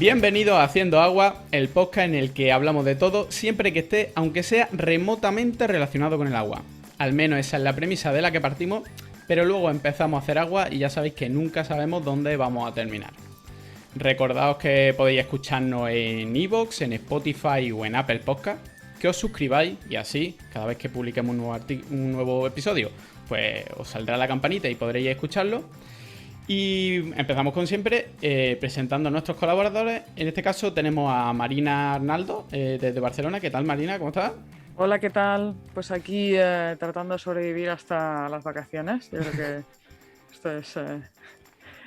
Bienvenido a Haciendo Agua, el podcast en el que hablamos de todo, siempre que esté, aunque sea remotamente relacionado con el agua. Al menos esa es la premisa de la que partimos, pero luego empezamos a hacer agua y ya sabéis que nunca sabemos dónde vamos a terminar. Recordaos que podéis escucharnos en iVoox, en Spotify o en Apple Podcast, que os suscribáis y así, cada vez que publiquemos un nuevo episodio, pues os saldrá la campanita y podréis escucharlo. Y empezamos con siempre presentando a nuestros colaboradores. En este caso tenemos a Marina Arnaldo desde Barcelona. ¿Qué tal, Marina? ¿Cómo estás? Hola, ¿qué tal? Pues aquí tratando de sobrevivir hasta las vacaciones. Yo creo que esto es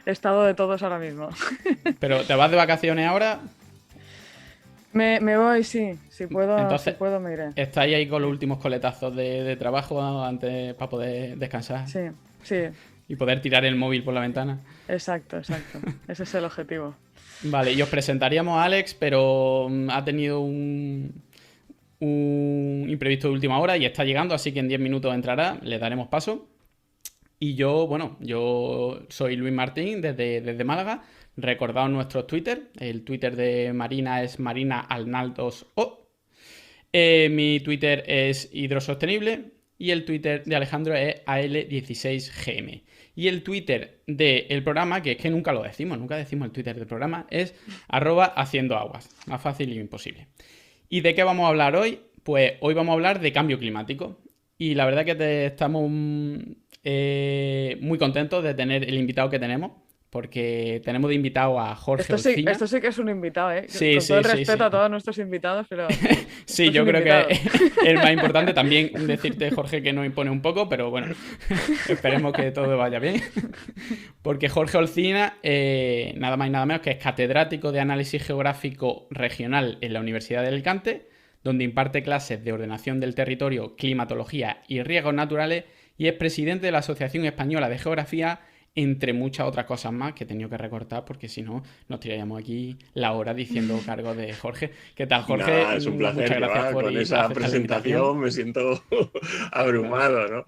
estado de todos ahora mismo. ¿Pero te vas de vacaciones ahora? Me voy, sí. Si Entonces, puedo me iré. ¿estáis ahí con los últimos coletazos de trabajo antes para poder descansar Sí, sí, y poder tirar el móvil por la ventana? exacto. Ese es el objetivo. Vale, y os presentaríamos a Alex, pero ha tenido un imprevisto de última hora y está llegando, así que en 10 minutos entrará, le daremos paso. Y yo soy Luis Martín desde Málaga. Recordaos nuestros Twitter. El Twitter de Marina es Marina Arnaldos O. Mi Twitter es Hidrosostenible. Y el Twitter de Alejandro es AL16GM. Y el Twitter del programa, que es que nunca lo decimos, nunca decimos el Twitter del programa, es @haciendoaguas. Más fácil y imposible. ¿Y de qué vamos a hablar hoy? Pues hoy vamos a hablar de cambio climático. Y la verdad que estamos muy contentos de tener el invitado que tenemos, porque tenemos de invitado a Jorge Olcina. Esto sí que es un invitado, ¿eh? Sí, Con todo el respeto sí. a todos nuestros invitados, pero Sí, yo creo que es el más importante. También decirte, Jorge, que nos impone un poco, pero bueno, esperemos que todo vaya bien. Porque Jorge Olcina, nada más y nada menos que es catedrático de Análisis Geográfico Regional en la Universidad de Alicante, donde imparte clases de ordenación del territorio, climatología y riesgos naturales, y es presidente de la Asociación Española de Geografía, entre muchas otras cosas más que he tenido que recortar porque si no nos tiraríamos aquí la hora diciendo cargo de Jorge. ¿Qué tal, Jorge? Nada, es un placer. Muchas gracias por con esa presentación me siento abrumado, ¿no?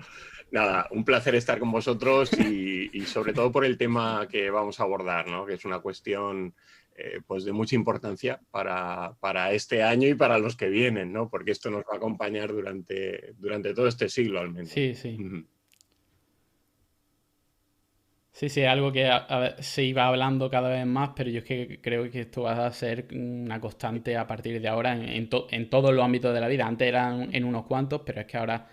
Nada, un placer estar con vosotros y sobre todo por el tema que vamos a abordar, ¿no? Que es una cuestión pues de mucha importancia para este año y para los que vienen, ¿no? Porque esto nos va a acompañar durante todo este siglo al menos. Sí. Sí, algo que se iba hablando cada vez más, pero yo es que creo que esto va a ser una constante a partir de ahora en todos los ámbitos de la vida. Antes eran en unos cuantos, pero es que ahora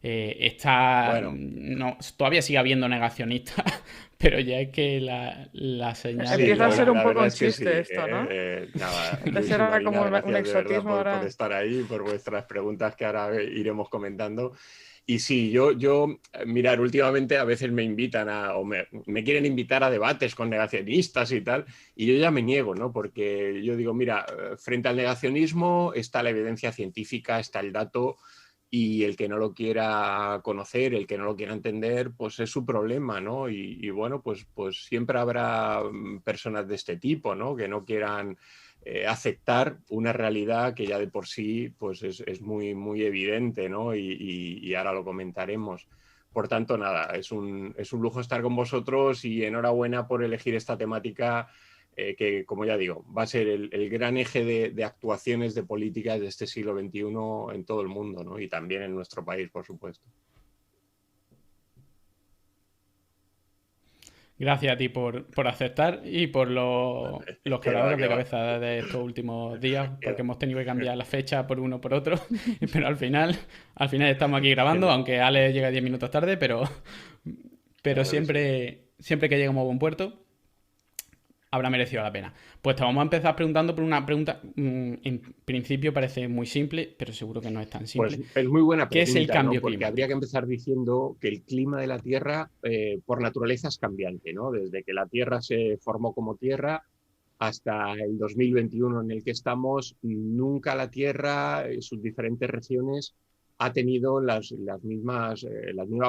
Bueno, no, todavía sigue habiendo negacionistas, pero ya es que la señal... Empieza a ser un poco un es que chiste esto, ¿no? Nada, Antes Luis y era Marina, como un gracias de exotismo, verdad por ahora... estar ahí, por vuestras preguntas que ahora iremos comentando. Y sí, mirar, últimamente a veces me invitan o me quieren invitar a debates con negacionistas y tal, y yo ya me niego, ¿no? Porque yo digo, mira, frente al negacionismo está la evidencia científica, está el dato, y el que no lo quiera conocer, el que no lo quiera entender, pues es su problema, ¿no? Y bueno, pues siempre habrá personas de este tipo, ¿no? Que no quieran aceptar una realidad que ya de por sí pues es muy, muy evidente, ¿no? Y ahora lo comentaremos. Por tanto, nada, es un lujo estar con vosotros y enhorabuena por elegir esta temática que, como ya digo, va a ser el gran eje de actuaciones de políticas de este siglo XXI en todo el mundo, ¿no? Y también en nuestro país, por supuesto. Gracias a ti por aceptar y por los quebraderos de Va. cabeza de estos últimos días, porque va. hemos tenido que cambiar la fecha por uno por otro, pero al final estamos aquí grabando, aunque Ale llega 10 minutos tarde, pero Claro siempre que lleguemos a buen puerto habrá merecido la pena. Pues te vamos a empezar preguntando por una pregunta, en principio parece muy simple, pero seguro que no es tan simple. Pues es muy buena ¿Qué pregunta, es el cambio ¿no? Porque climático? habría que empezar diciendo que el clima de la Tierra, por naturaleza, es cambiante, ¿no? Desde que la Tierra se formó como Tierra hasta el 2021 en el que estamos, nunca la Tierra, en sus diferentes regiones, ha tenido las mismas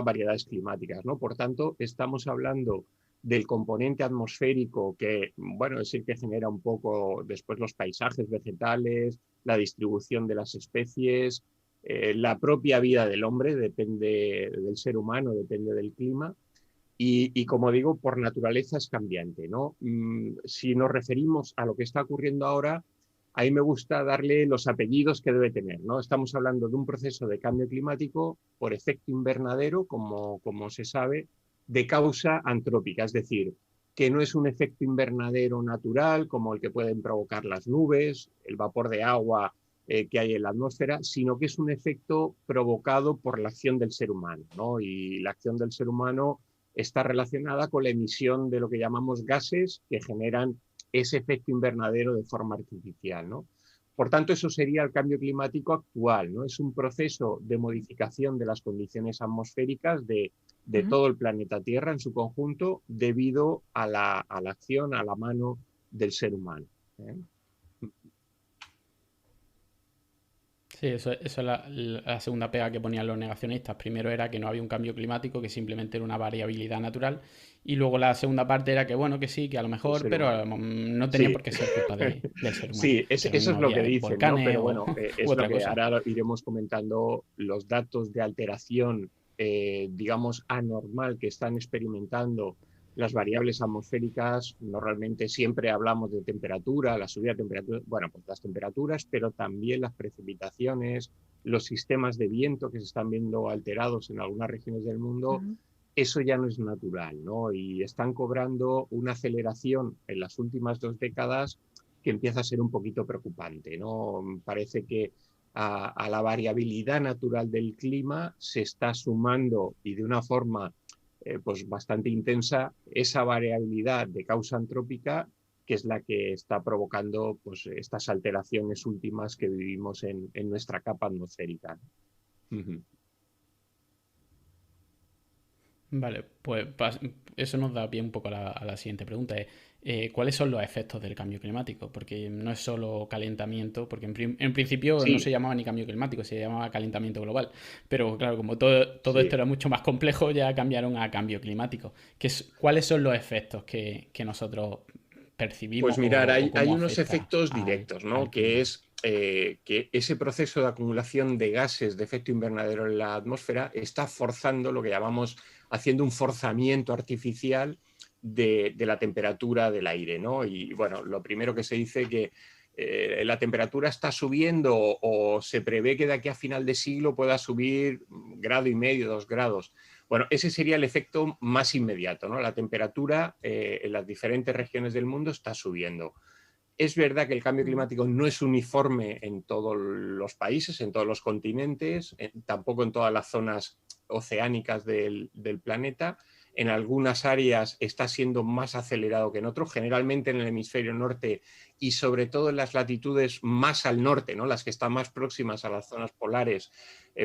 variedades climáticas, ¿no? Por tanto, estamos hablando del componente atmosférico que, bueno, es el que genera un poco después los paisajes vegetales, la distribución de las especies, la propia vida del hombre, depende del ser humano, depende del clima. Y como digo, por naturaleza es cambiante, ¿no? Si nos referimos a lo que está ocurriendo ahora, ahí me gusta darle los apellidos que debe tener, ¿no? Estamos hablando de un proceso de cambio climático por efecto invernadero, como se sabe, de causa antrópica, es decir, que no es un efecto invernadero natural como el que pueden provocar las nubes, el vapor de agua que hay en la atmósfera, sino que es un efecto provocado por la acción del ser humano, ¿no? Y la acción del ser humano está relacionada con la emisión de lo que llamamos gases que generan ese efecto invernadero de forma artificial, ¿no? Por tanto, eso sería el cambio climático actual, ¿no? Es un proceso de modificación de las condiciones atmosféricas de todo el planeta Tierra en su conjunto debido a la acción, a la mano del ser humano, ¿eh? Sí, eso es la segunda pega que ponían los negacionistas. Primero era que no había un cambio climático, que simplemente era una variabilidad natural. Y luego la segunda parte era que, bueno, que sí, que a lo El mejor, ser pero humano. no tenía Sí, por qué ser culpa del ser humano. sí, Que lo eso es mismo lo que había dicen, ¿no? volcanes Pero bueno, u es lo otra que cosa. ahora iremos comentando, los datos de alteración, digamos, anormal que están experimentando las variables atmosféricas. Normalmente siempre hablamos de temperatura, la subida de temperatura, bueno, pues las temperaturas, pero también las precipitaciones, los sistemas de viento que se están viendo alterados en algunas regiones del mundo. Ujú. Eso ya no es natural, ¿no? Y están cobrando una aceleración en las últimas 2 décadas que empieza a ser un poquito preocupante, ¿no? Parece que a la variabilidad natural del clima se está sumando, y de una forma pues bastante intensa, esa variabilidad de causa antrópica, que es la que está provocando pues estas alteraciones últimas que vivimos en nuestra capa atmosférica. Uh-huh. Vale, pues eso nos da pie un poco a la siguiente pregunta. ¿Cuáles son los efectos del cambio climático? Porque no es solo calentamiento, porque en principio no se Sí, llamaba ni cambio climático, se llamaba calentamiento global. Pero claro, como todo esto sí. era mucho más complejo, ya cambiaron a cambio climático. ¿Cuáles son los efectos que nosotros percibimos Pues mirar, o hay cómo unos afecta efectos al, directos, al ¿no? Que clima? es que ese proceso de acumulación de gases de efecto invernadero en la atmósfera está forzando lo que llamamos, haciendo un forzamiento artificial de la temperatura del aire, ¿no? Y bueno, lo primero que se dice que la temperatura está subiendo o se prevé que de aquí a final de siglo pueda subir 1,5 grados, 2 grados. Bueno, ese sería el efecto más inmediato, ¿no? La temperatura en las diferentes regiones del mundo está subiendo. Es verdad que el cambio Ujú. climático no es uniforme en todos los países, en todos los continentes, tampoco en todas las zonas oceánicas del planeta. En algunas áreas está siendo más acelerado que en otros, generalmente en el hemisferio norte y sobre todo en las latitudes más al norte, ¿no? Las que están más próximas a las zonas polares,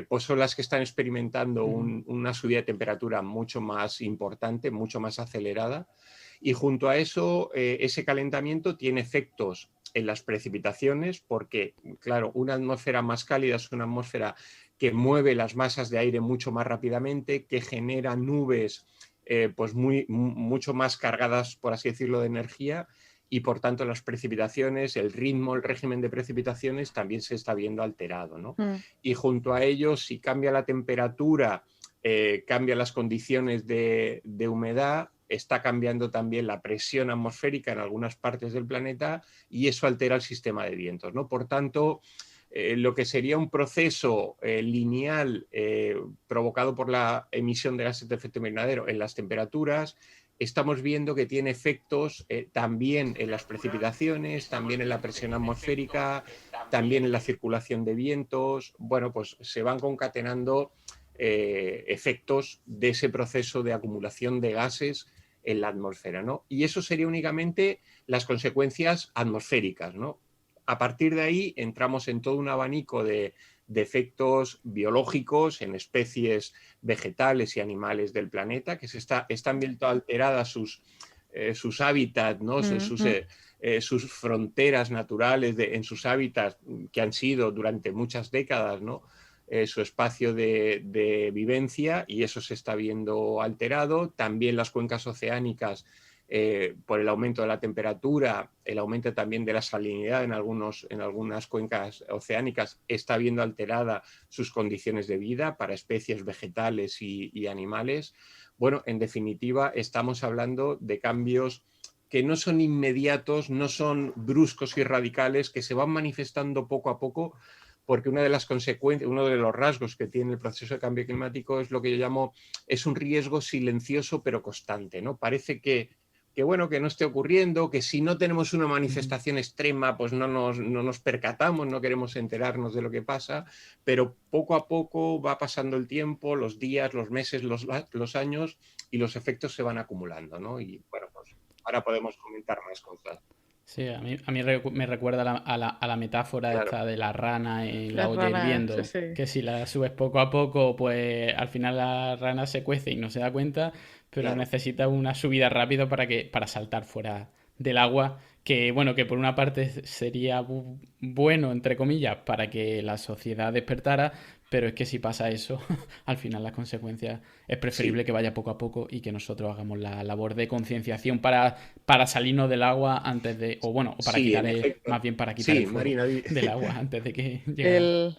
pues son las que están experimentando Ujú. una subida de temperatura mucho más importante, mucho más acelerada. Y junto a eso, ese calentamiento tiene efectos en las precipitaciones porque, claro, una atmósfera más cálida es una atmósfera que mueve las masas de aire mucho más rápidamente, que genera nubes pues mucho más cargadas, por así decirlo, de energía, y por tanto las precipitaciones, el ritmo, el régimen de precipitaciones también se está viendo alterado, ¿no? Mm. Y junto a ello, si cambia la temperatura, cambia las condiciones de humedad, está cambiando también la presión atmosférica en algunas partes del planeta y eso altera el sistema de vientos, ¿no? Por tanto, lo que sería un proceso lineal provocado por la emisión de gases de efecto invernadero en las temperaturas, estamos viendo que tiene efectos también en las precipitaciones, también en la presión atmosférica, también en la circulación de vientos. Bueno, pues se van concatenando efectos de ese proceso de acumulación de gases en la atmósfera, ¿no? Y eso sería únicamente las consecuencias atmosféricas, ¿no? A partir de ahí entramos en todo un abanico de efectos biológicos en especies vegetales y animales del planeta, que están viendo alteradas sus hábitats, ¿no? Ujú. Sus fronteras naturales en sus hábitats que han sido durante muchas décadas, ¿no? Su espacio de vivencia, y eso se está viendo alterado. También las cuencas oceánicas, por el aumento de la temperatura, el aumento también de la salinidad en algunas cuencas oceánicas, está viendo alterada sus condiciones de vida para especies vegetales y animales. bueno, en definitiva, estamos hablando de cambios que no son inmediatos, no son bruscos y radicales, que se van manifestando poco a poco, porque una de las consecuencias, uno de los rasgos que tiene el proceso de cambio climático es lo que yo llamo, es un riesgo silencioso pero constante, ¿no? Parece que bueno, que no esté ocurriendo, que si no tenemos una manifestación extrema, pues no nos percatamos, no queremos enterarnos de lo que pasa, pero poco a poco va pasando el tiempo, los días, los meses, los años, y los efectos se van acumulando, ¿no? Y bueno, pues ahora podemos comentar más cosas. Sí, me recuerda a la metáfora Claro, esta de la rana en la Las olla ranas, sí, hirviendo, sí. que si la subes poco a poco, pues al final la rana se cuece y no se da cuenta, pero claro. necesita una subida rápida para saltar fuera del agua, que bueno, que por una parte sería bueno, entre comillas, para que la sociedad despertara, pero es que si pasa eso, al final las consecuencias es preferible Sí, que vaya poco a poco y que nosotros hagamos la labor de concienciación para salirnos del agua antes de, o bueno, o para sí, quitar en efecto. más bien para quitar el Sí, fuego Marina, del agua antes de que llegara. El...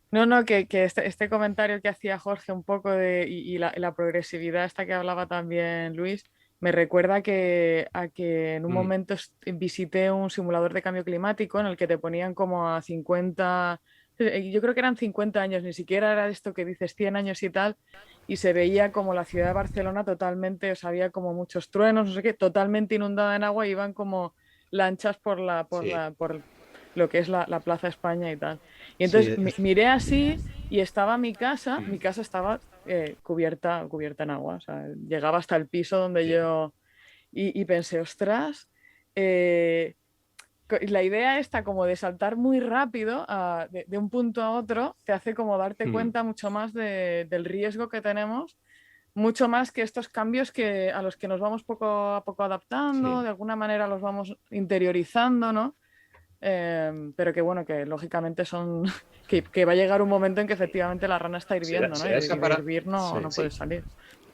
No, no, que este comentario que hacía Jorge un poco y la progresividad esta que hablaba también Luis, me recuerda a que en un Mm, momento visité un simulador de cambio climático en el que te ponían como a 50, yo creo que eran 50 años, ni siquiera era esto que dices 100 años y tal, y se veía como la ciudad de Barcelona totalmente, o sea, había como muchos truenos, no sé qué, totalmente inundada en agua, y iban como lanchas sí. por lo que es la Plaza España y tal. Y entonces Sí, miré así y estaba mi Mm, casa estaba cubierta en agua, o sea, llegaba hasta el piso donde sí, yo... Y pensé, ostras, eh, la idea esta como de saltar muy rápido de un punto a otro te hace como darte mm, cuenta mucho más del riesgo que tenemos, mucho más que estos cambios a los que nos vamos poco a poco adaptando, sí. de alguna manera los vamos interiorizando, ¿no? Pero que bueno, que lógicamente son que va a llegar un momento en que efectivamente la rana está Será, hirviendo, ¿no? será esa Y de para... hervir sí. no puede Sí. salir.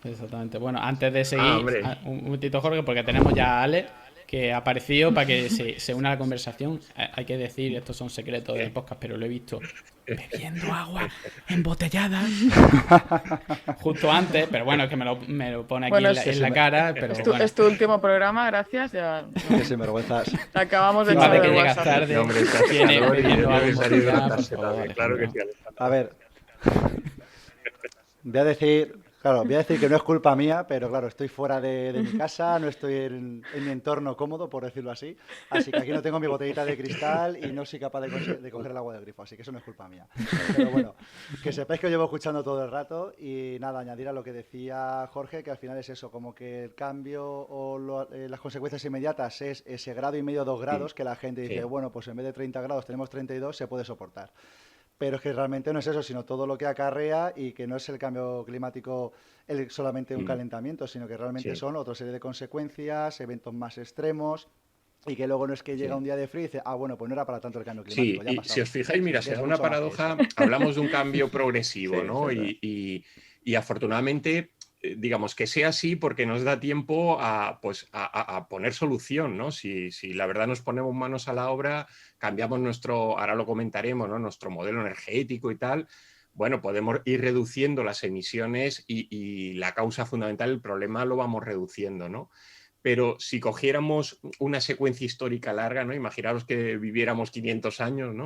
Exactamente. Bueno, antes de Ah, seguir, hombre. un momentito, Jorge, porque tenemos ya a Ale, que ha aparecido para que se una a la conversación. Hay que decir, estos son secretos del podcast, pero lo he visto bebiendo agua embotellada justo antes, pero bueno, es que me lo pone aquí Bueno, Que en se la me- cara, pero bueno, es tu último programa, gracias. Ya que sinvergüenzas. te acabamos de encima echar de del que llegas WhatsApp. No, tarde, hombre, estás viene calor y es bebiendo agua necesario embotellada, por hidratarse favor, también. Claro que Alejandro. sí, A Alejandro. ver, voy a decir que no es culpa mía, pero claro, estoy fuera de mi casa, no estoy en mi entorno cómodo, por decirlo así. Así que aquí no tengo mi botellita de cristal y no soy capaz de coger el agua del grifo, así que eso no es culpa mía. Pero bueno, que sepáis que os llevo escuchando todo el rato y nada, añadir a lo que decía Jorge, que al final es eso, como que el cambio o las consecuencias inmediatas es ese grado y medio, 2 grados, Mm, que la gente dice, sí, bueno, pues en vez de 30 grados tenemos 32, se puede soportar. Pero es que realmente no es eso, sino todo lo que acarrea y que no es el cambio climático solamente un mm, calentamiento, sino que realmente sí. son otra serie de consecuencias, eventos más extremos y que luego no es que llega Sí. un día de frío y dice, ah, bueno, pues no era para tanto el cambio climático, Sí, ya ha y si pasado, os fijáis, mira, sino que se es da una mucho más que eso. paradoja, hablamos de un cambio progresivo, Sí, sí, ¿no? sí. Afortunadamente, digamos que sea así porque nos da tiempo a, pues, a poner solución, ¿no? Si la verdad nos ponemos manos a la obra, cambiamos nuestro, ahora lo comentaremos, ¿no? Nuestro modelo energético y tal, bueno, podemos ir reduciendo las emisiones y la causa fundamental, el problema lo vamos reduciendo, ¿no? Pero si cogiéramos una secuencia histórica larga, ¿no? Imaginaros que viviéramos 500 años, ¿no?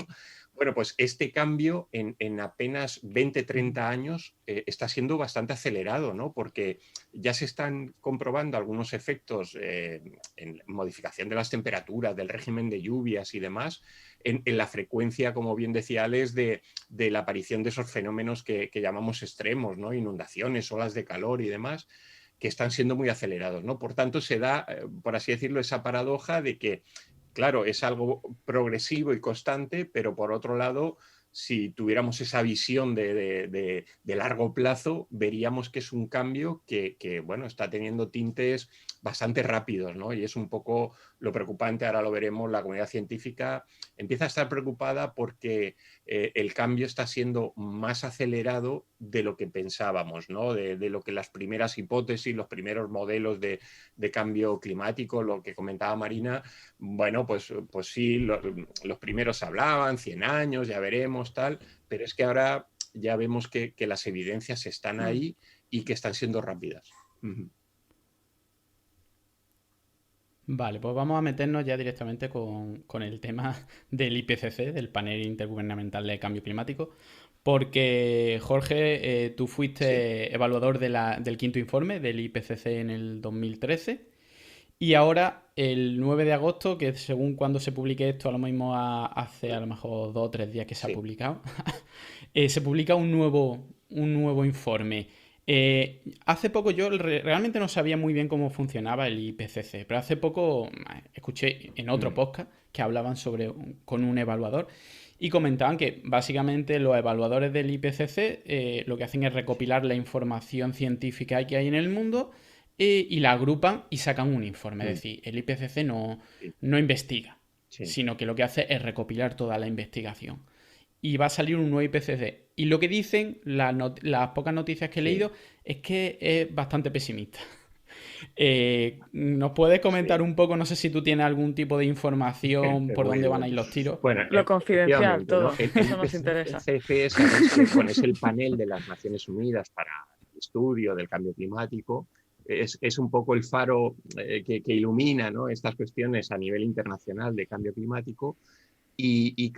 Bueno, pues este cambio en apenas 20, 30 años está siendo bastante acelerado, ¿no? Porque ya se están comprobando algunos efectos en modificación de las temperaturas, del régimen de lluvias y demás, en la frecuencia, como bien decía Alex, de la aparición de esos fenómenos que llamamos extremos, ¿no? Inundaciones, olas de calor y demás, que están siendo muy acelerados, ¿no? Por tanto, se da, por así decirlo, esa paradoja de que, claro, es algo progresivo y constante, pero por otro lado, si tuviéramos esa visión de largo plazo, veríamos que es un cambio que, bueno, está teniendo tintes bastante rápidos, ¿no? Y es un poco lo preocupante, ahora lo veremos, la comunidad científica empieza a estar preocupada porque el cambio está siendo más acelerado de lo que pensábamos, ¿no? De lo que las primeras hipótesis, los primeros modelos de cambio climático, lo que comentaba Marina, bueno, pues sí, los primeros hablaban, 100 años, ya veremos, tal, pero es que ahora ya vemos que las evidencias están Mm. ahí y que están siendo rápidas. Vale, pues vamos a meternos ya directamente con el tema del IPCC, del Panel Intergubernamental de Cambio Climático, porque Jorge, tú fuiste evaluador del quinto informe del IPCC en el 2013 y ahora el 9 de agosto, que según cuando se publique esto, a lo mismo hace a lo mejor 2 o 3 días que se ha publicado, se publica un nuevo informe. Hace poco yo realmente no sabía muy bien cómo funcionaba el IPCC, pero hace poco escuché en otro podcast que hablaban con un evaluador y comentaban que básicamente los evaluadores del IPCC lo que hacen es recopilar la información científica que hay en el mundo y la agrupan y sacan un informe. Es decir, el IPCC no investiga, sino que lo que hace es recopilar toda la investigación. Y va a salir un nuevo IPCC. Y lo que dicen, las pocas noticias que he leído, es que es bastante pesimista. ¿Nos puedes comentar un poco? No sé si tú tienes algún tipo de información por dónde van a ir los tiros. Bueno, lo confidencial, todo. Eso nos interesa. El IPCC es el panel de las Naciones Unidas para el estudio del cambio climático. Es un poco el faro que ilumina, ¿no?, estas cuestiones a nivel internacional de cambio climático. Y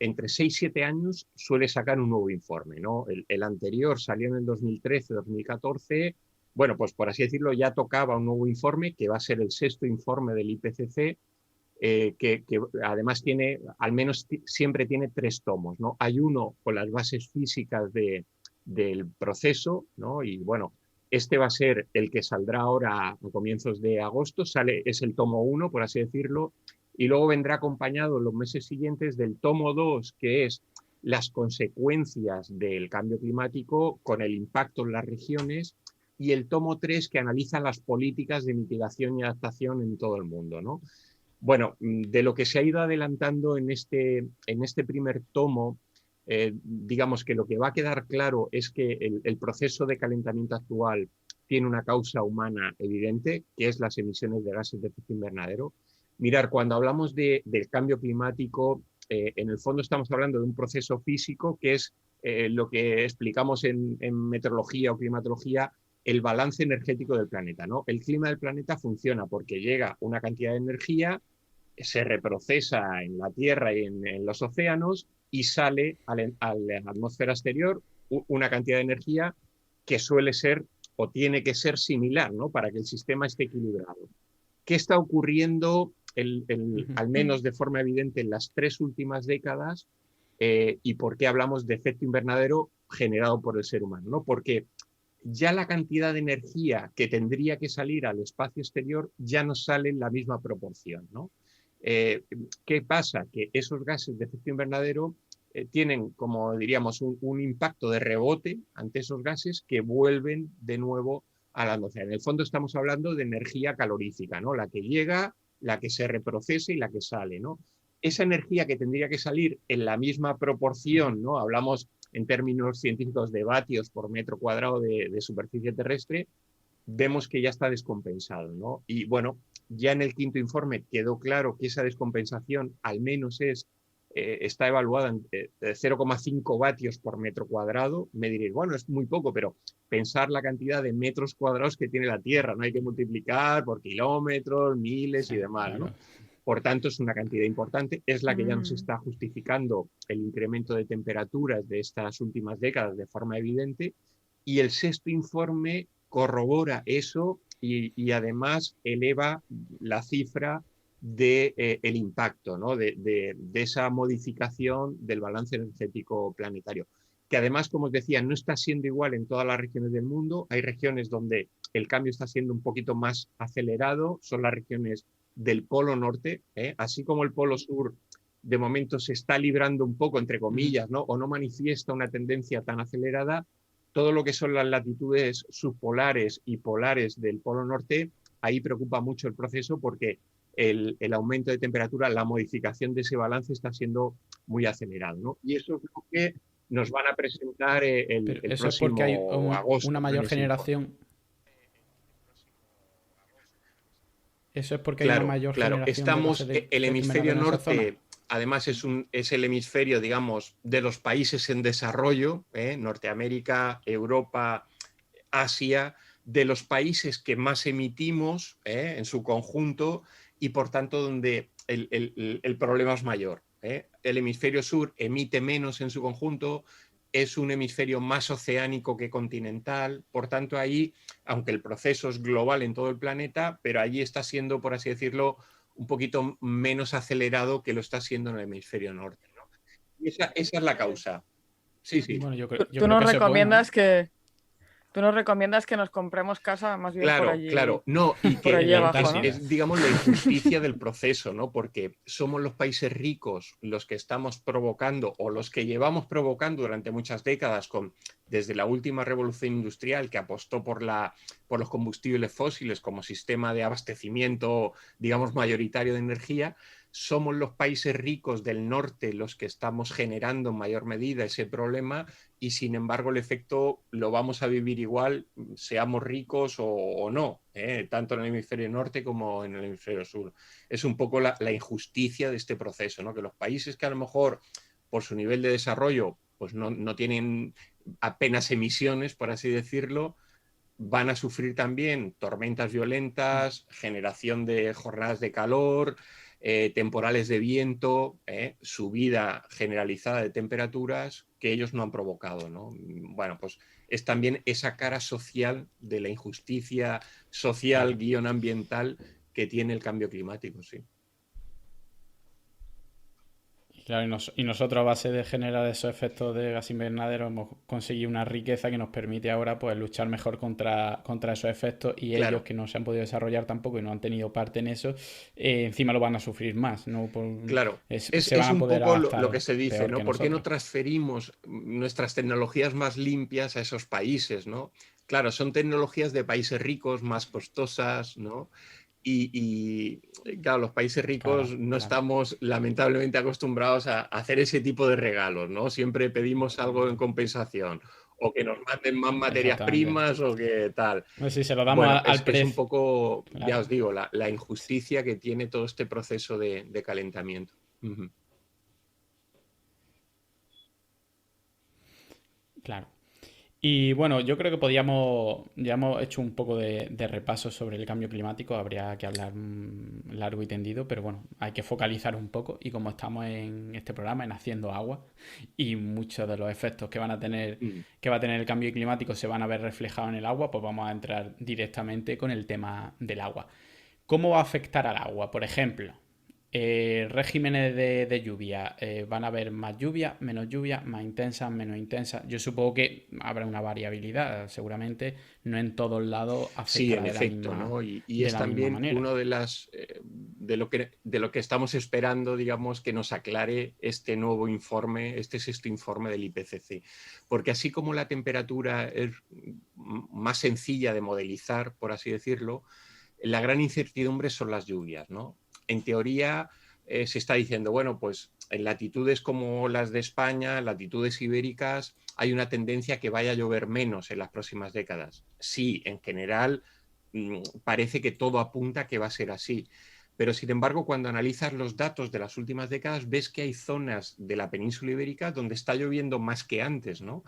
entre 6 y 7 años suele sacar un nuevo informe, ¿no? El anterior salió en el 2013-2014. Bueno, pues por así decirlo, ya tocaba un nuevo informe que va a ser el 6º informe del IPCC, que además tiene, al menos siempre tiene 3 tomos, ¿no? Hay uno con las bases físicas del proceso, ¿no? Y bueno, este va a ser el que saldrá ahora a comienzos de agosto, es el tomo 1, por así decirlo. Y luego vendrá acompañado en los meses siguientes del tomo 2, que es las consecuencias del cambio climático con el impacto en las regiones, y el tomo 3, que analiza las políticas de mitigación y adaptación en todo el mundo, ¿no? Bueno, de lo que se ha ido adelantando en este primer tomo, digamos que lo que va a quedar claro es que el proceso de calentamiento actual tiene una causa humana evidente, que es las emisiones de gases de efecto invernadero. Mirar, cuando hablamos del cambio climático, en el fondo estamos hablando de un proceso físico que es lo que explicamos en meteorología o climatología, el balance energético del planeta, ¿no? El clima del planeta funciona porque llega una cantidad de energía, se reprocesa en la Tierra y en los océanos y sale a la atmósfera exterior una cantidad de energía que suele ser o tiene que ser similar, ¿no?, para que el sistema esté equilibrado. ¿Qué está ocurriendo al menos de forma evidente en las 3 últimas décadas y por qué hablamos de efecto invernadero generado por el ser humano, ¿no? Porque ya la cantidad de energía que tendría que salir al espacio exterior ya no sale en la misma proporción, ¿no? ¿Qué pasa? Que esos gases de efecto invernadero tienen, como diríamos, un impacto de rebote ante esos gases que vuelven de nuevo a la atmósfera. En el fondo estamos hablando de energía calorífica, ¿no? La que llega, la que se reprocesa y la que sale, ¿no? Esa energía que tendría que salir en la misma proporción, ¿no? Hablamos en términos científicos de vatios por metro cuadrado de superficie terrestre, vemos que ya está descompensado, ¿no? Y bueno, ya en el quinto informe quedó claro que esa descompensación al menos está evaluada en 0,5 vatios por metro cuadrado. Me diréis, bueno, es muy poco, pero pensar la cantidad de metros cuadrados que tiene la Tierra, no hay que multiplicar por kilómetros, miles y demás, claro, ¿no? Por tanto, es una cantidad importante, es la que ya nos está justificando el incremento de temperaturas de estas últimas décadas de forma evidente, y el 6º informe corrobora eso y además eleva la cifra del impacto, ¿no?, de esa modificación del balance energético planetario, que además, como os decía, no está siendo igual en todas las regiones del mundo. Hay regiones donde el cambio está siendo un poquito más acelerado, son las regiones del Polo Norte, así como el Polo Sur de momento se está librando un poco, entre comillas, ¿no?, o no manifiesta una tendencia tan acelerada. Todo lo que son las latitudes subpolares y polares del Polo Norte, ahí preocupa mucho el proceso porque el aumento de temperatura, la modificación de ese balance está siendo muy acelerado, ¿no? Y eso es lo que nos van a presentar el eso próximo es porque hay agosto, una mayor generación. Eso es porque claro, hay una mayor claro. generación. El hemisferio norte, además, es el hemisferio, digamos, de los países en desarrollo, Norteamérica, Europa, Asia, de los países que más emitimos en su conjunto y por tanto donde el problema es mayor. El hemisferio sur emite menos en su conjunto, es un hemisferio más oceánico que continental, por tanto ahí, aunque el proceso es global en todo el planeta, pero allí está siendo, por así decirlo, un poquito menos acelerado que lo está siendo en el hemisferio norte, ¿no? Y esa es la causa. Sí, sí. Bueno, yo ¿Tú creo nos que eso es bueno, ¿eh? recomiendas que, tú nos recomiendas que nos compremos casa más bien Claro, claro. No, y por que allí En la abajo, ¿no? Antártida. es, digamos, la injusticia del proceso, ¿no? Porque somos los países ricos los que estamos provocando o los que llevamos provocando durante muchas décadas desde la última revolución industrial que apostó por los combustibles fósiles como sistema de abastecimiento, digamos, mayoritario de energía. Somos los países ricos del norte los que estamos generando en mayor medida ese problema y sin embargo el efecto lo vamos a vivir igual, seamos ricos o no, tanto en el hemisferio norte como en el hemisferio sur. Es un poco la injusticia de este proceso, ¿no? Que los países que a lo mejor por su nivel de desarrollo pues no tienen apenas emisiones, por así decirlo, van a sufrir también tormentas violentas, generación de jornadas de calor, temporales de viento, subida generalizada de temperaturas que ellos no han provocado, ¿no? Bueno, pues es también esa cara social de la injusticia social, guión ambiental que tiene el cambio climático, sí. Claro, y nosotros a base de generar esos efectos de gas invernadero hemos conseguido una riqueza que nos permite ahora pues luchar mejor contra esos efectos y ellos Claro. que no se han podido desarrollar tampoco y no han tenido parte en eso, encima lo van a sufrir más, ¿no? Claro, Se es van a un poder poco lo que adaptar se dice, peor ¿no? que ¿Por qué no nosotros. transferimos nuestras tecnologías más limpias a esos países, ¿no? Claro, son tecnologías de países ricos, más costosas, ¿no? Claro, los países ricos Claro, no claro. estamos lamentablemente acostumbrados a hacer ese tipo de regalos, ¿no? Siempre pedimos algo en compensación, o que nos manden más materias Exactamente. primas o que tal. No sé si se lo damos Bueno, al es un precio. poco, ya Claro, os digo, la injusticia que tiene todo este proceso de calentamiento. Ujú. claro. Y bueno, yo creo que ya hemos hecho un poco de repaso sobre el cambio climático, habría que hablar largo y tendido, pero bueno, hay que focalizar un poco y como estamos en este programa, en Haciendo Agua, y muchos de los efectos Mm. que va a tener el cambio climático se van a ver reflejados en el agua, pues vamos a entrar directamente con el tema del agua. ¿Cómo va a afectar al agua? Por ejemplo, regímenes de lluvia. Van a haber más lluvia, menos lluvia, más intensas, menos intensas. Yo supongo que habrá una variabilidad, seguramente. No en todos lados Sí, afectará en efecto, ¿no? Y de es la misma también manera. uno de lo que estamos esperando, digamos, que nos aclare este nuevo informe, este sexto informe del IPCC. Porque así como la temperatura es más sencilla de modelizar, por así decirlo, la gran incertidumbre son las lluvias, ¿no? En teoría se está diciendo, bueno, pues en latitudes como las de España, latitudes ibéricas, hay una tendencia a que vaya a llover menos en las próximas décadas. Sí, en general parece que todo apunta a que va a ser así. Pero sin embargo, cuando analizas los datos de las últimas décadas, ves que hay zonas de la península ibérica donde está lloviendo más que antes, ¿no?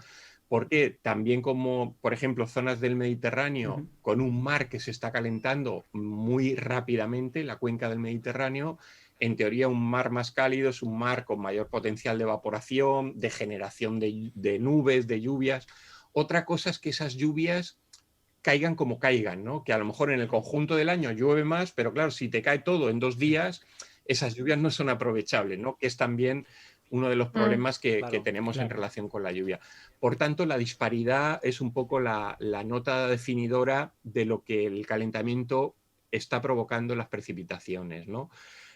Porque también como, por ejemplo, zonas del Mediterráneo Ujú. con un mar que se está calentando muy rápidamente, la cuenca del Mediterráneo, en teoría un mar más cálido es un mar con mayor potencial de evaporación, de generación de nubes, de lluvias. Otra cosa es que esas lluvias caigan como caigan, ¿no? Que a lo mejor en el conjunto del año llueve más, pero claro, si te cae todo en 2 días, esas lluvias no son aprovechables, ¿no? Que es también uno de los Mm. problemas que Claro. tenemos en Claro. relación con la lluvia. Por tanto, la disparidad es un poco la nota definidora de lo que el calentamiento está provocando en las precipitaciones, ¿no?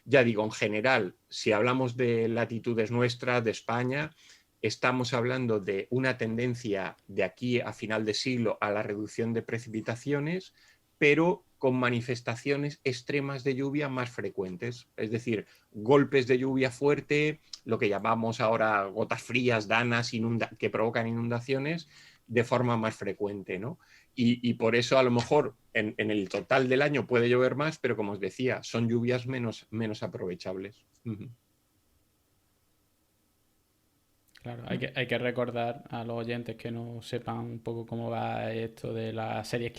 Ya digo, en general, si hablamos de latitudes nuestras, de España, estamos hablando de una tendencia de aquí a final de siglo a la reducción de precipitaciones, pero con manifestaciones extremas de lluvia más frecuentes, es decir, golpes de lluvia fuerte, lo que llamamos ahora gotas frías, danas, que provocan inundaciones de forma más frecuente, ¿no? Y por eso a lo mejor en el total del año puede llover más, pero como os decía, son lluvias menos aprovechables. Uh -huh. Claro, hay que recordar a los oyentes que no sepan un poco cómo va esto de las series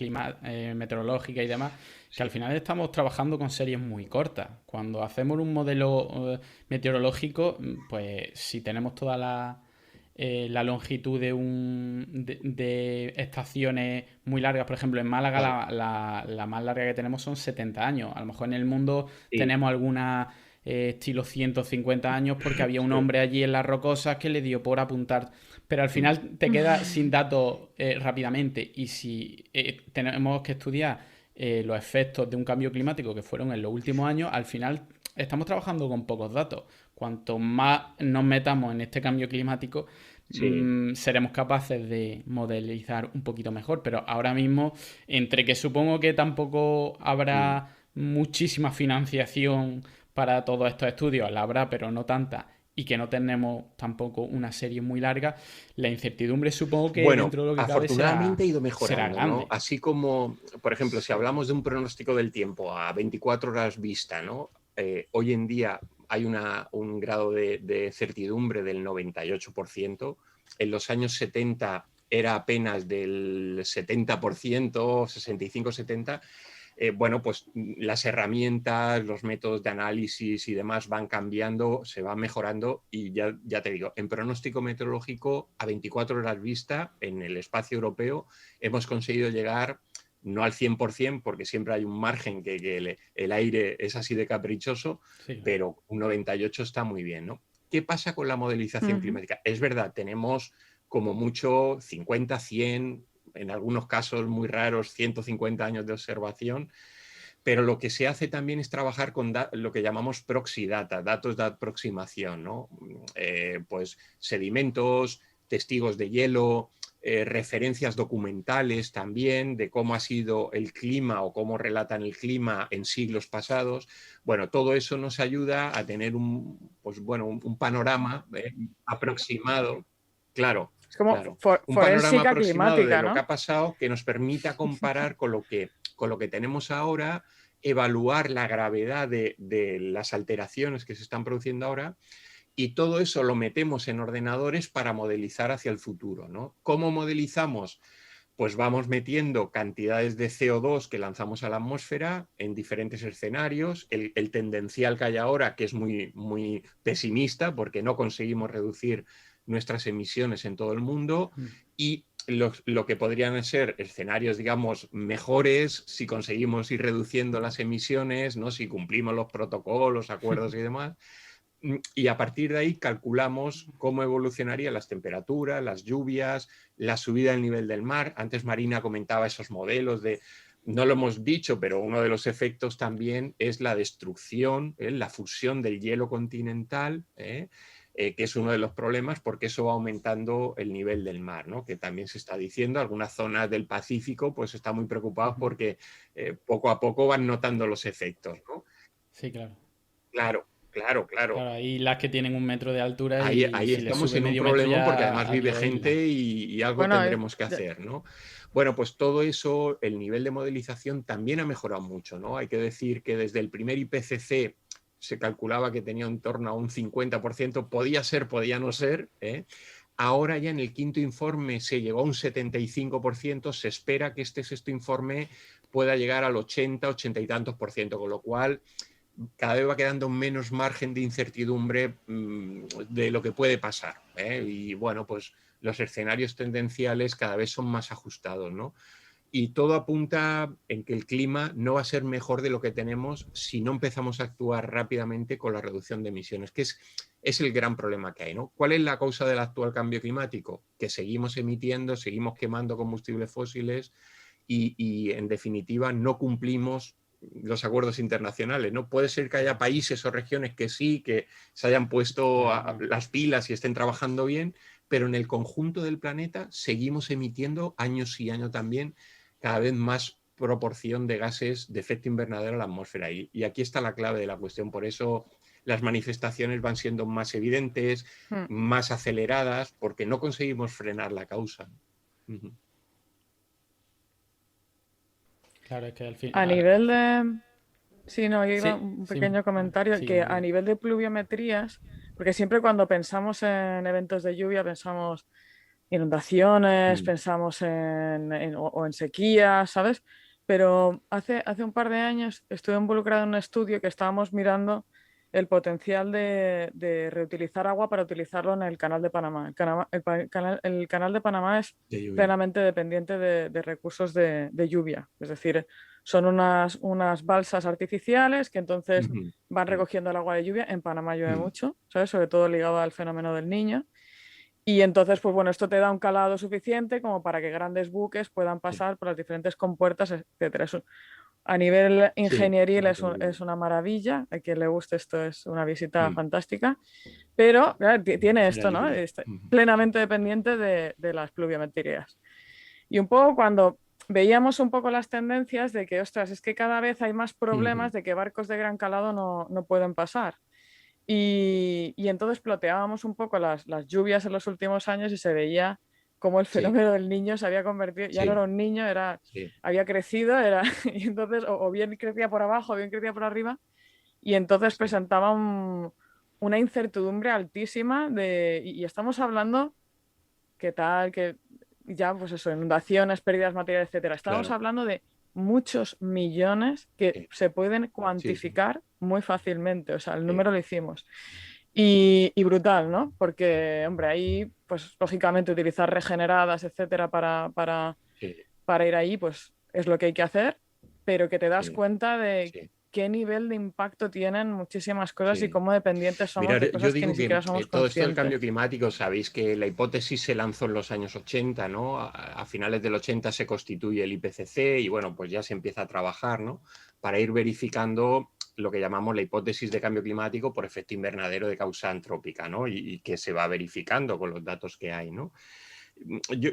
meteorológicas y demás, que al Sí, final estamos trabajando con series muy cortas. Cuando hacemos un modelo meteorológico, pues si tenemos toda la longitud de estaciones muy largas, por ejemplo, en Málaga claro, la más larga que tenemos son 70 años. A lo mejor en el mundo sí, tenemos alguna estilo 150 años porque había un sí. hombre allí en las rocosas que le dio por apuntar. Pero al final te quedas sin datos rápidamente y si tenemos que estudiar los efectos de un cambio climático que fueron en los últimos años, al final estamos trabajando con pocos datos. Cuanto más nos metamos en este cambio climático, Sí. seremos capaces de modelizar un poquito mejor. Pero ahora mismo, entre que supongo que tampoco Mm. habrá muchísima financiación para todos estos estudios, la habrá, pero no tanta, y que no tenemos tampoco una serie muy larga, la incertidumbre supongo que Bueno, dentro de lo que cabe afortunadamente ha ido será mejorando, ¿no? grande. Así como, por ejemplo, si hablamos de un pronóstico del tiempo a 24 horas vista, ¿no? Hoy en día hay un grado de certidumbre del 98%. En los años 70 era apenas del 70%, 65-70%. Bueno, pues las herramientas, los métodos de análisis y demás van cambiando, se van mejorando y ya te digo, en pronóstico meteorológico a 24 horas vista en el espacio europeo hemos conseguido llegar no al 100%, porque siempre hay un margen que el aire es así de caprichoso, Sí, claro. pero un 98 está muy bien, ¿no? ¿Qué pasa con la modelización Ujú. climática? Es verdad, tenemos como mucho 50, 100, en algunos casos muy raros, 150 años de observación, pero lo que se hace también es trabajar con lo que llamamos proxy data, datos de aproximación, ¿no? Pues sedimentos, testigos de hielo, referencias documentales también de cómo ha sido el clima o cómo relatan el clima en siglos pasados. Bueno, todo eso nos ayuda a tener pues bueno, un panorama aproximado, claro, Es como claro, un panorama forénsica aproximado de climática, lo que ¿no? ha pasado que nos permita comparar con lo que tenemos ahora, evaluar la gravedad de las alteraciones que se están produciendo ahora y todo eso lo metemos en ordenadores para modelizar hacia el futuro, ¿no? ¿Cómo modelizamos? Pues vamos metiendo cantidades de CO2 que lanzamos a la atmósfera en diferentes escenarios, el tendencial que hay ahora, que es muy, muy pesimista porque no conseguimos reducir nuestras emisiones en todo el mundo, y lo que podrían ser escenarios, digamos, mejores si conseguimos ir reduciendo las emisiones, ¿no? Si cumplimos los protocolos, acuerdos y demás. Y a partir de ahí calculamos cómo evolucionarían las temperaturas, las lluvias, la subida del nivel del mar. Antes Marina comentaba esos modelos no lo hemos dicho, pero uno de los efectos también es la destrucción, la fusión del hielo continental, que es uno de los problemas porque eso va aumentando el nivel del mar, ¿no? Que también se está diciendo. Algunas zonas del Pacífico pues están muy preocupadas porque poco a poco van notando los efectos, ¿no? Sí, claro. Claro, claro, claro. Claro, hay las que tienen 1 metro de altura y Ahí si le estamos sube en un medio metro problemón porque ya además vive adiós isla. gente y algo Bueno, tendremos que hacer, ¿no? Bueno, pues todo eso, el nivel de modelización también ha mejorado mucho, ¿no? Hay que decir que desde el primer IPCC se calculaba que tenía en torno a un 50%, podía ser, podía no ser, ¿eh? Ahora ya en el quinto informe se llegó a un 75%, se espera que este sexto informe pueda llegar al 80, 80 y tantos por ciento, con lo cual cada vez va quedando menos margen de incertidumbre de lo que puede pasar, ¿eh? Y bueno, pues los escenarios tendenciales cada vez son más ajustados, ¿no? Y todo apunta en que el clima no va a ser mejor de lo que tenemos si no empezamos a actuar rápidamente con la reducción de emisiones, que es el gran problema que hay, ¿no? ¿Cuál es la causa del actual cambio climático? Que seguimos emitiendo, seguimos quemando combustibles fósiles y en definitiva no cumplimos los acuerdos internacionales, ¿no? Puede ser que haya países o regiones que sí, que se hayan puesto Claro. las pilas y estén trabajando bien, pero en el conjunto del planeta seguimos emitiendo años y años también cada vez más proporción de gases de efecto invernadero a la atmósfera. Y aquí está la clave de la cuestión. Por eso las manifestaciones van siendo más evidentes, Mm. más aceleradas, porque no conseguimos frenar la causa. Uh-huh. Claro, es que al fin. A nivel de... Sí, no, yo iba Sí, un sí, pequeño comentario sí, que a María. nivel de pluviometrías, Porque siempre cuando pensamos en eventos de lluvia pensamos inundaciones, Mm, pensamos o en sequía, ¿sabes? Pero hace un par de años estuve involucrado en un estudio que estábamos mirando el potencial de reutilizar agua para utilizarlo en el canal de Panamá. El canal de Panamá es de lluvia. plenamente dependiente de recursos de lluvia. Es decir, son unas balsas artificiales que entonces Ujú, van mm, recogiendo el agua de lluvia. En Panamá llueve mm, mucho, ¿sabes? Sobre todo ligado al fenómeno del Niño. Y entonces, pues bueno, esto te da un calado suficiente como para que grandes buques puedan sí, pasar por las diferentes compuertas, etcétera. A nivel sí, ingenieril es entendible. una maravilla. A quien le guste esto es una visita Mm, fantástica. Pero claro, tiene la esto, ¿no? lluvia. Está Ujú, plenamente dependiente de las pluviometrías. Y un poco cuando veíamos un poco las tendencias de que, ostras, es que cada vez hay más ujú, problemas de que barcos de gran calado no pueden pasar. Y entonces ploteábamos un poco las lluvias en los últimos años y se veía cómo el sí, fenómeno del niño se había convertido, ya no era sí, un niño, sí, había crecido, y entonces o bien crecía por abajo o bien crecía por arriba, y entonces sí, presentaba una incertidumbre altísima y estamos hablando, ¿qué tal? Que ya, pues eso, inundaciones, pérdidas materiales, etcétera. Estábamos claro. hablando de muchos millones que Sí, se pueden sí, sí, cuantificar muy fácilmente. O sea, el sí, número lo hicimos. Y brutal, ¿no? Porque, hombre, ahí, pues lógicamente utilizar regeneradas, etcétera, sí, para ir ahí, pues es lo que hay que hacer, pero que te das sí, cuenta de sí, qué nivel de impacto tienen muchísimas cosas y sí. cómo dependientes somos Mirad, de yo cosas que ni digo que siquiera somos todo esto del cambio conscientes. climático, sabéis que la hipótesis se lanzó en los años 80, ¿no? A finales del 80 se constituye el IPCC y bueno, pues ya se empieza a trabajar, ¿no? Para ir verificando lo que llamamos la hipótesis de cambio climático por efecto invernadero de causa antrópica, ¿no? Y que se va verificando con los datos que hay, ¿no?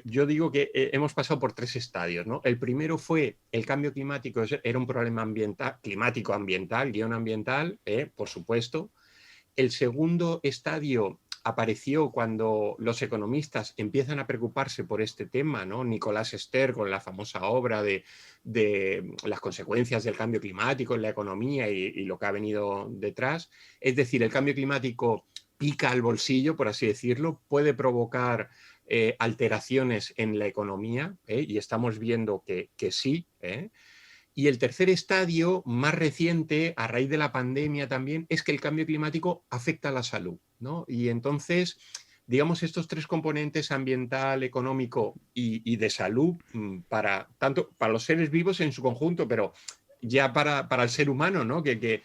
Yo digo que hemos pasado por tres estadios, ¿no? El primero fue el cambio climático, era un problema ambiental, climático ambiental, guión ambiental, por supuesto. El segundo estadio apareció cuando los economistas empiezan a preocuparse por este tema, ¿no? Nicolás Stern con la famosa obra de las consecuencias del cambio climático en la economía y lo que ha venido detrás. Es decir, el cambio climático pica al bolsillo, por así decirlo, puede provocar alteraciones en la economía, y estamos viendo que sí. Y el tercer estadio, más reciente, a raíz de la pandemia también, es que el cambio climático afecta a la salud, ¿no? Y entonces, digamos, estos tres componentes, ambiental, económico y de salud, tanto para los seres vivos en su conjunto, pero ya para el ser humano, ¿no? Que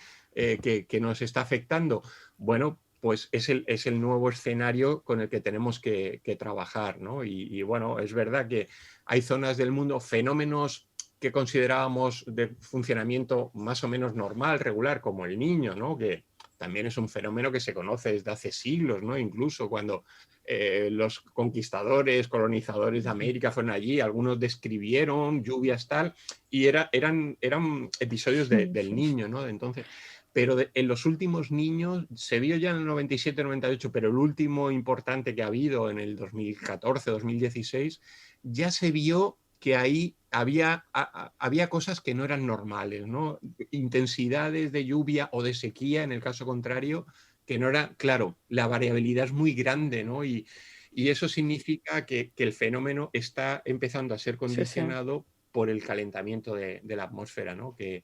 nos está afectando, bueno, pues es el nuevo escenario con el que tenemos que trabajar, ¿no? Y bueno, es verdad que hay zonas del mundo, fenómenos que considerábamos de funcionamiento más o menos normal, regular, como el niño, ¿no? Que también es un fenómeno que se conoce desde hace siglos, ¿no? Incluso cuando los conquistadores, colonizadores de América fueron allí, algunos describieron lluvias tal, y eran episodios del niño, ¿no? Entonces, pero en los últimos niños, se vio ya en el 97-98, pero el último importante que ha habido en el 2014-2016, ya se vio que ahí había cosas que no eran normales, ¿no? Intensidades de lluvia o de sequía, en el caso contrario, que no era, claro, la variabilidad es muy grande, ¿no? Y eso significa que el fenómeno está empezando a ser Sí, sí. condicionado por el calentamiento de la atmósfera, ¿no? Que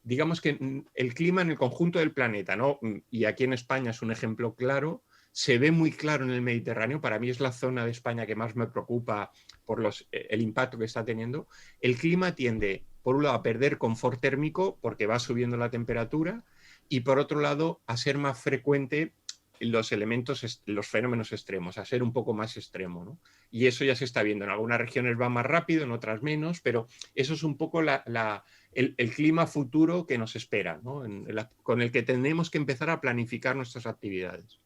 digamos que el clima en el conjunto del planeta, ¿no? Y aquí en España es un ejemplo claro, se ve muy claro en el Mediterráneo, para mí es la zona de España que más me preocupa por el impacto que está teniendo. El clima tiende, por un lado, a perder confort térmico porque va subiendo la temperatura y por otro lado, a ser más frecuente los elementos, los fenómenos extremos, a ser un poco más extremo, ¿no? Y eso ya se está viendo. En algunas regiones va más rápido, en otras menos, pero eso es un poco el clima futuro que nos espera, ¿no? Con el que tenemos que empezar a planificar nuestras actividades.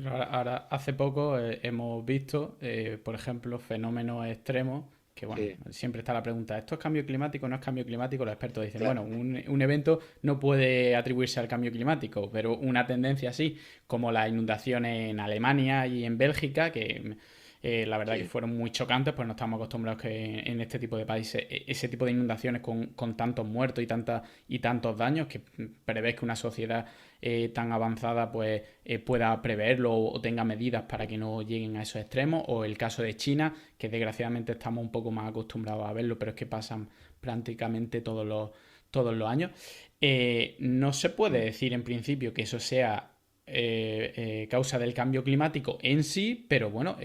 Ahora, hace poco hemos visto, por ejemplo, fenómenos extremos, que bueno, Sí, siempre está la pregunta, ¿esto es cambio climático o no es cambio climático? Los expertos dicen, bueno, claro. un evento no puede atribuirse al cambio climático, pero una tendencia así, como las inundaciones en Alemania y en Bélgica, que la verdad Sí. que fueron muy chocantes, pues no estamos acostumbrados que en este tipo de países, ese tipo de inundaciones con tantos muertos y tantos daños, que prevés que una sociedad tan avanzada pues pueda preverlo o tenga medidas para que no lleguen a esos extremos, o el caso de China, que desgraciadamente estamos un poco más acostumbrados a verlo, pero es que pasan prácticamente todos los años. No se puede decir en principio que eso sea causa del cambio climático en sí, pero bueno,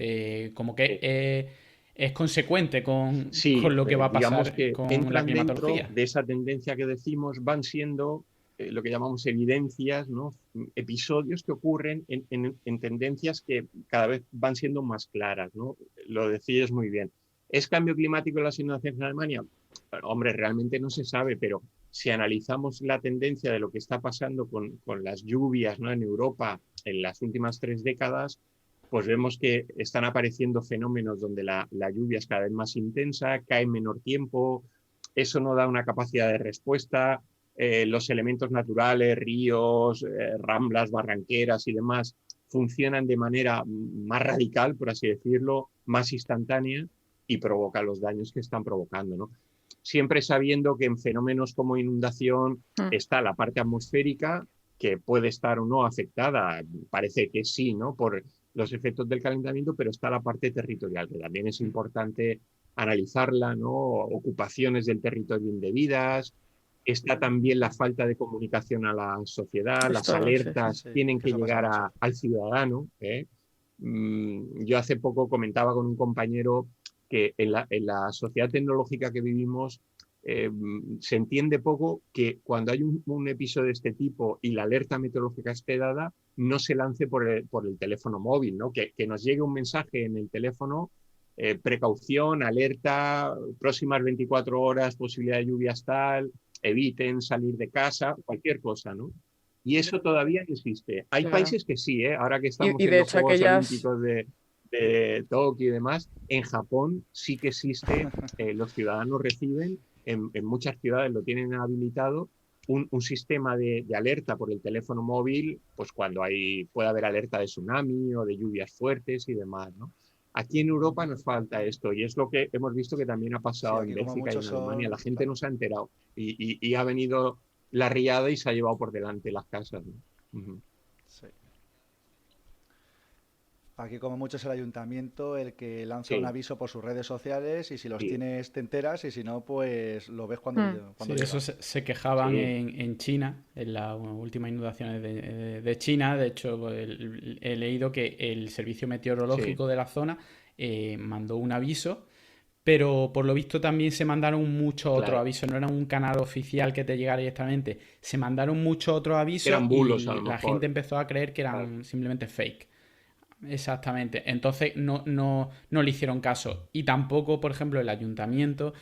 como que es consecuente Sí, con lo que va a digamos pasar que con la entran dentro climatología. de esa tendencia que decimos, van siendo lo que llamamos evidencias, ¿no? Episodios que ocurren en tendencias que cada vez van siendo más claras, ¿no? Lo decías muy bien. ¿Es cambio climático en las inundaciones en Alemania? Bueno, hombre, realmente no se sabe, pero si analizamos la tendencia de lo que está pasando con las lluvias, ¿no? En Europa en las últimas 3 décadas, pues vemos que están apareciendo fenómenos donde la lluvia es cada vez más intensa, cae en menor tiempo, eso no da una capacidad de respuesta, los elementos naturales, ríos, ramblas, barranqueras y demás, funcionan de manera más radical, por así decirlo, más instantánea y provoca los daños que están provocando, ¿no? Siempre sabiendo que en fenómenos como inundación está la parte atmosférica, que puede estar o no afectada, parece que sí, ¿no? Por los efectos del calentamiento, pero está la parte territorial, que también es importante analizarla, ¿no? Ocupaciones del territorio indebidas, está también la falta de comunicación a la sociedad, las Esto, sí, sí. alertas Sí, tienen que que eso pasa llegar mucho. al ciudadano. Yo hace poco comentaba con un compañero que en la sociedad tecnológica que vivimos se entiende poco que cuando hay un episodio de este tipo y la alerta meteorológica esté dada, no se lance por el teléfono móvil, ¿no? Que nos llegue un mensaje en el teléfono, precaución, alerta, próximas 24 horas, posibilidad de lluvias tal, eviten salir de casa, cualquier cosa, ¿no? Y eso todavía no existe. Hay Claro. países que sí, ¿eh? Ahora que estamos Y en de los hecho Juegos aquellas, Olímpicos de Tokio y demás, en Japón sí que existe, los ciudadanos reciben, en muchas ciudades lo tienen habilitado, un sistema de alerta por el teléfono móvil, pues cuando puede haber alerta de tsunami o de lluvias fuertes y demás, ¿no? Aquí en Europa nos falta esto y es lo que hemos visto que también ha Sí, pasado en aquí como Bélgica y muchos en Alemania. La son, gente no claro. se ha enterado y ha venido la riada y se ha llevado por delante las casas, ¿no? Ujú. Sí. Aquí como mucho es el ayuntamiento el que lanza un Sí, aviso por sus redes sociales y si los sí, tienes te enteras y si no, pues lo ves mm, Sí, cuando eso llega. se quejaban sí, en China, en las últimas inundaciones de China. De hecho, pues, he leído que el servicio sí, meteorológico de la zona mandó un aviso, pero por lo visto también se mandaron muchos otros claro. avisos. No era un canal oficial que te llegara directamente. Se mandaron muchos otros avisos Eran bulos a y lo la gente mejor. empezó a creer que Claro. eran simplemente fake. Exactamente. Entonces no le hicieron caso. Y tampoco, por ejemplo, el ayuntamiento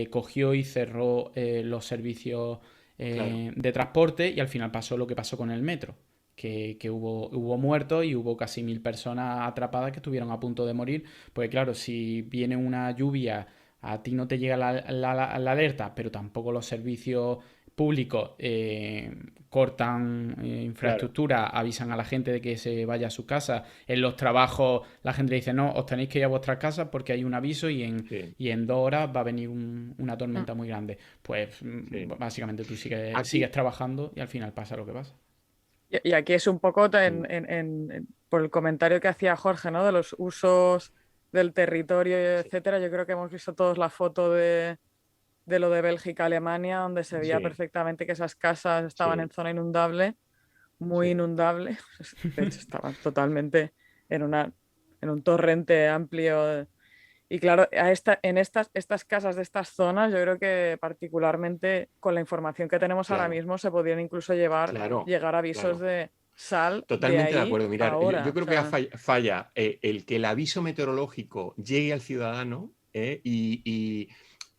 cogió y cerró los servicios Claro, de transporte y al final pasó lo que pasó con el metro. Que hubo muertos y hubo casi 1000 personas atrapadas que estuvieron a punto de morir. Pues claro, si viene una lluvia, a ti no te llega la alerta, pero tampoco los servicios públicos cortan claro, infraestructura, avisan a la gente de que se vaya a su casa. En los trabajos la gente le dice, no, os tenéis que ir a vuestras casas porque hay un aviso sí, y en 2 horas va a venir una mm. tormenta muy grande. Pues sí. básicamente tú sigues Aquí, trabajando y al final pasa lo que pasa. Y aquí es un poco mm, por el comentario que hacía Jorge, ¿no? De los usos del territorio, sí, etcétera. Yo creo que hemos visto todos la foto de lo de Bélgica, Alemania, donde se veía sí, perfectamente que esas casas estaban en sí, zona inundable, muy sí, inundable. De hecho, estaban totalmente en en un torrente amplio. Y claro, en estas casas de estas zonas, yo creo que particularmente con la información que tenemos ahora claro, mismo, se podrían incluso claro, llegar avisos claro. de sal de Totalmente de ahí acuerdo. Mirar, yo ahora. O creo que sea, falla el que el aviso meteorológico llegue al ciudadano, y,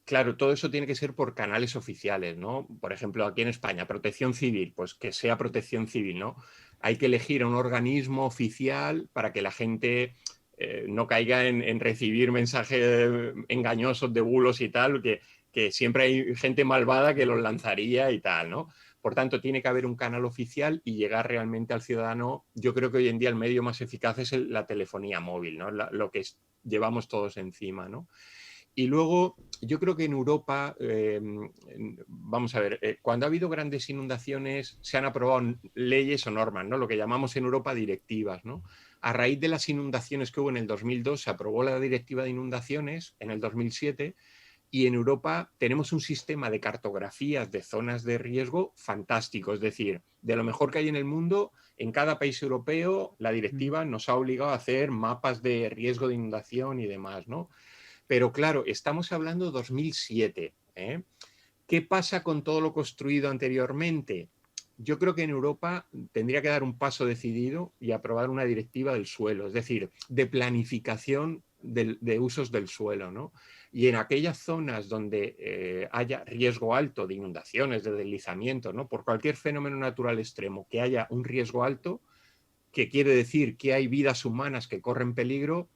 claro, todo eso tiene que ser por canales oficiales, ¿no? Por ejemplo, aquí en España, Protección Civil, pues que sea Protección Civil, ¿no? Hay que elegir a un organismo oficial para que la gente no caiga en recibir mensajes engañosos de bulos y tal, que siempre hay gente malvada que los lanzaría y tal, ¿no? Por tanto, tiene que haber un canal oficial y llegar realmente al ciudadano. Yo creo que hoy en día el medio más eficaz es la telefonía móvil, ¿no? Lo que llevamos todos encima, ¿no? Y luego, yo creo que en Europa, vamos a ver, cuando ha habido grandes inundaciones, se han aprobado leyes o normas, ¿no? Lo que llamamos en Europa directivas, ¿no? A raíz de las inundaciones que hubo en el 2002, se aprobó la Directiva de Inundaciones en el 2007, y en Europa tenemos un sistema de cartografías de zonas de riesgo fantástico. Es decir, de lo mejor que hay en el mundo, en cada país europeo, la directiva nos ha obligado a hacer mapas de riesgo de inundación y demás, ¿no? Pero claro, estamos hablando de 2007, ¿eh? ¿Qué pasa con todo lo construido anteriormente? Yo creo que en Europa tendría que dar un paso decidido y aprobar una directiva del suelo, es decir, de planificación de usos del suelo, ¿no? Y en aquellas zonas donde haya riesgo alto de inundaciones, de deslizamientos, ¿no? Por cualquier fenómeno natural extremo, que haya un riesgo alto, que quiere decir que hay vidas humanas que corren peligro,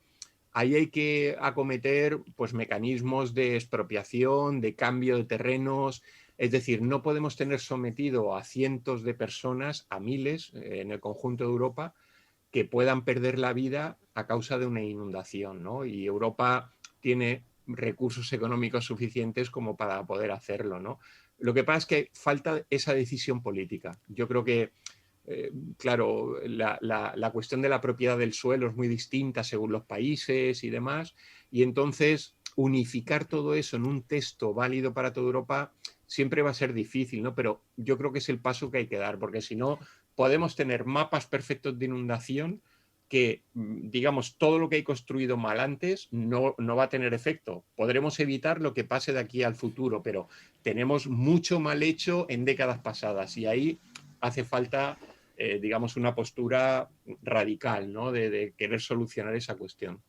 ahí hay que acometer pues, mecanismos de expropiación, de cambio de terrenos. Es decir, no podemos tener sometido a cientos de personas, a miles en el conjunto de Europa, que puedan perder la vida a causa de una inundación, ¿no? Y Europa tiene recursos económicos suficientes como para poder hacerlo, ¿no? Lo que pasa es que falta esa decisión política. Yo creo que claro, la cuestión de la propiedad del suelo es muy distinta según los países y demás, y entonces unificar todo eso en un texto válido para toda Europa siempre va a ser difícil, ¿no? Pero yo creo que es el paso que hay que dar, porque si no, podemos tener mapas perfectos de inundación que, digamos, todo lo que hay construido mal antes no va a tener efecto. Podremos evitar lo que pase de aquí al futuro, pero tenemos mucho mal hecho en décadas pasadas y ahí hace falta digamos, una postura radical, ¿no? De querer solucionar esa cuestión.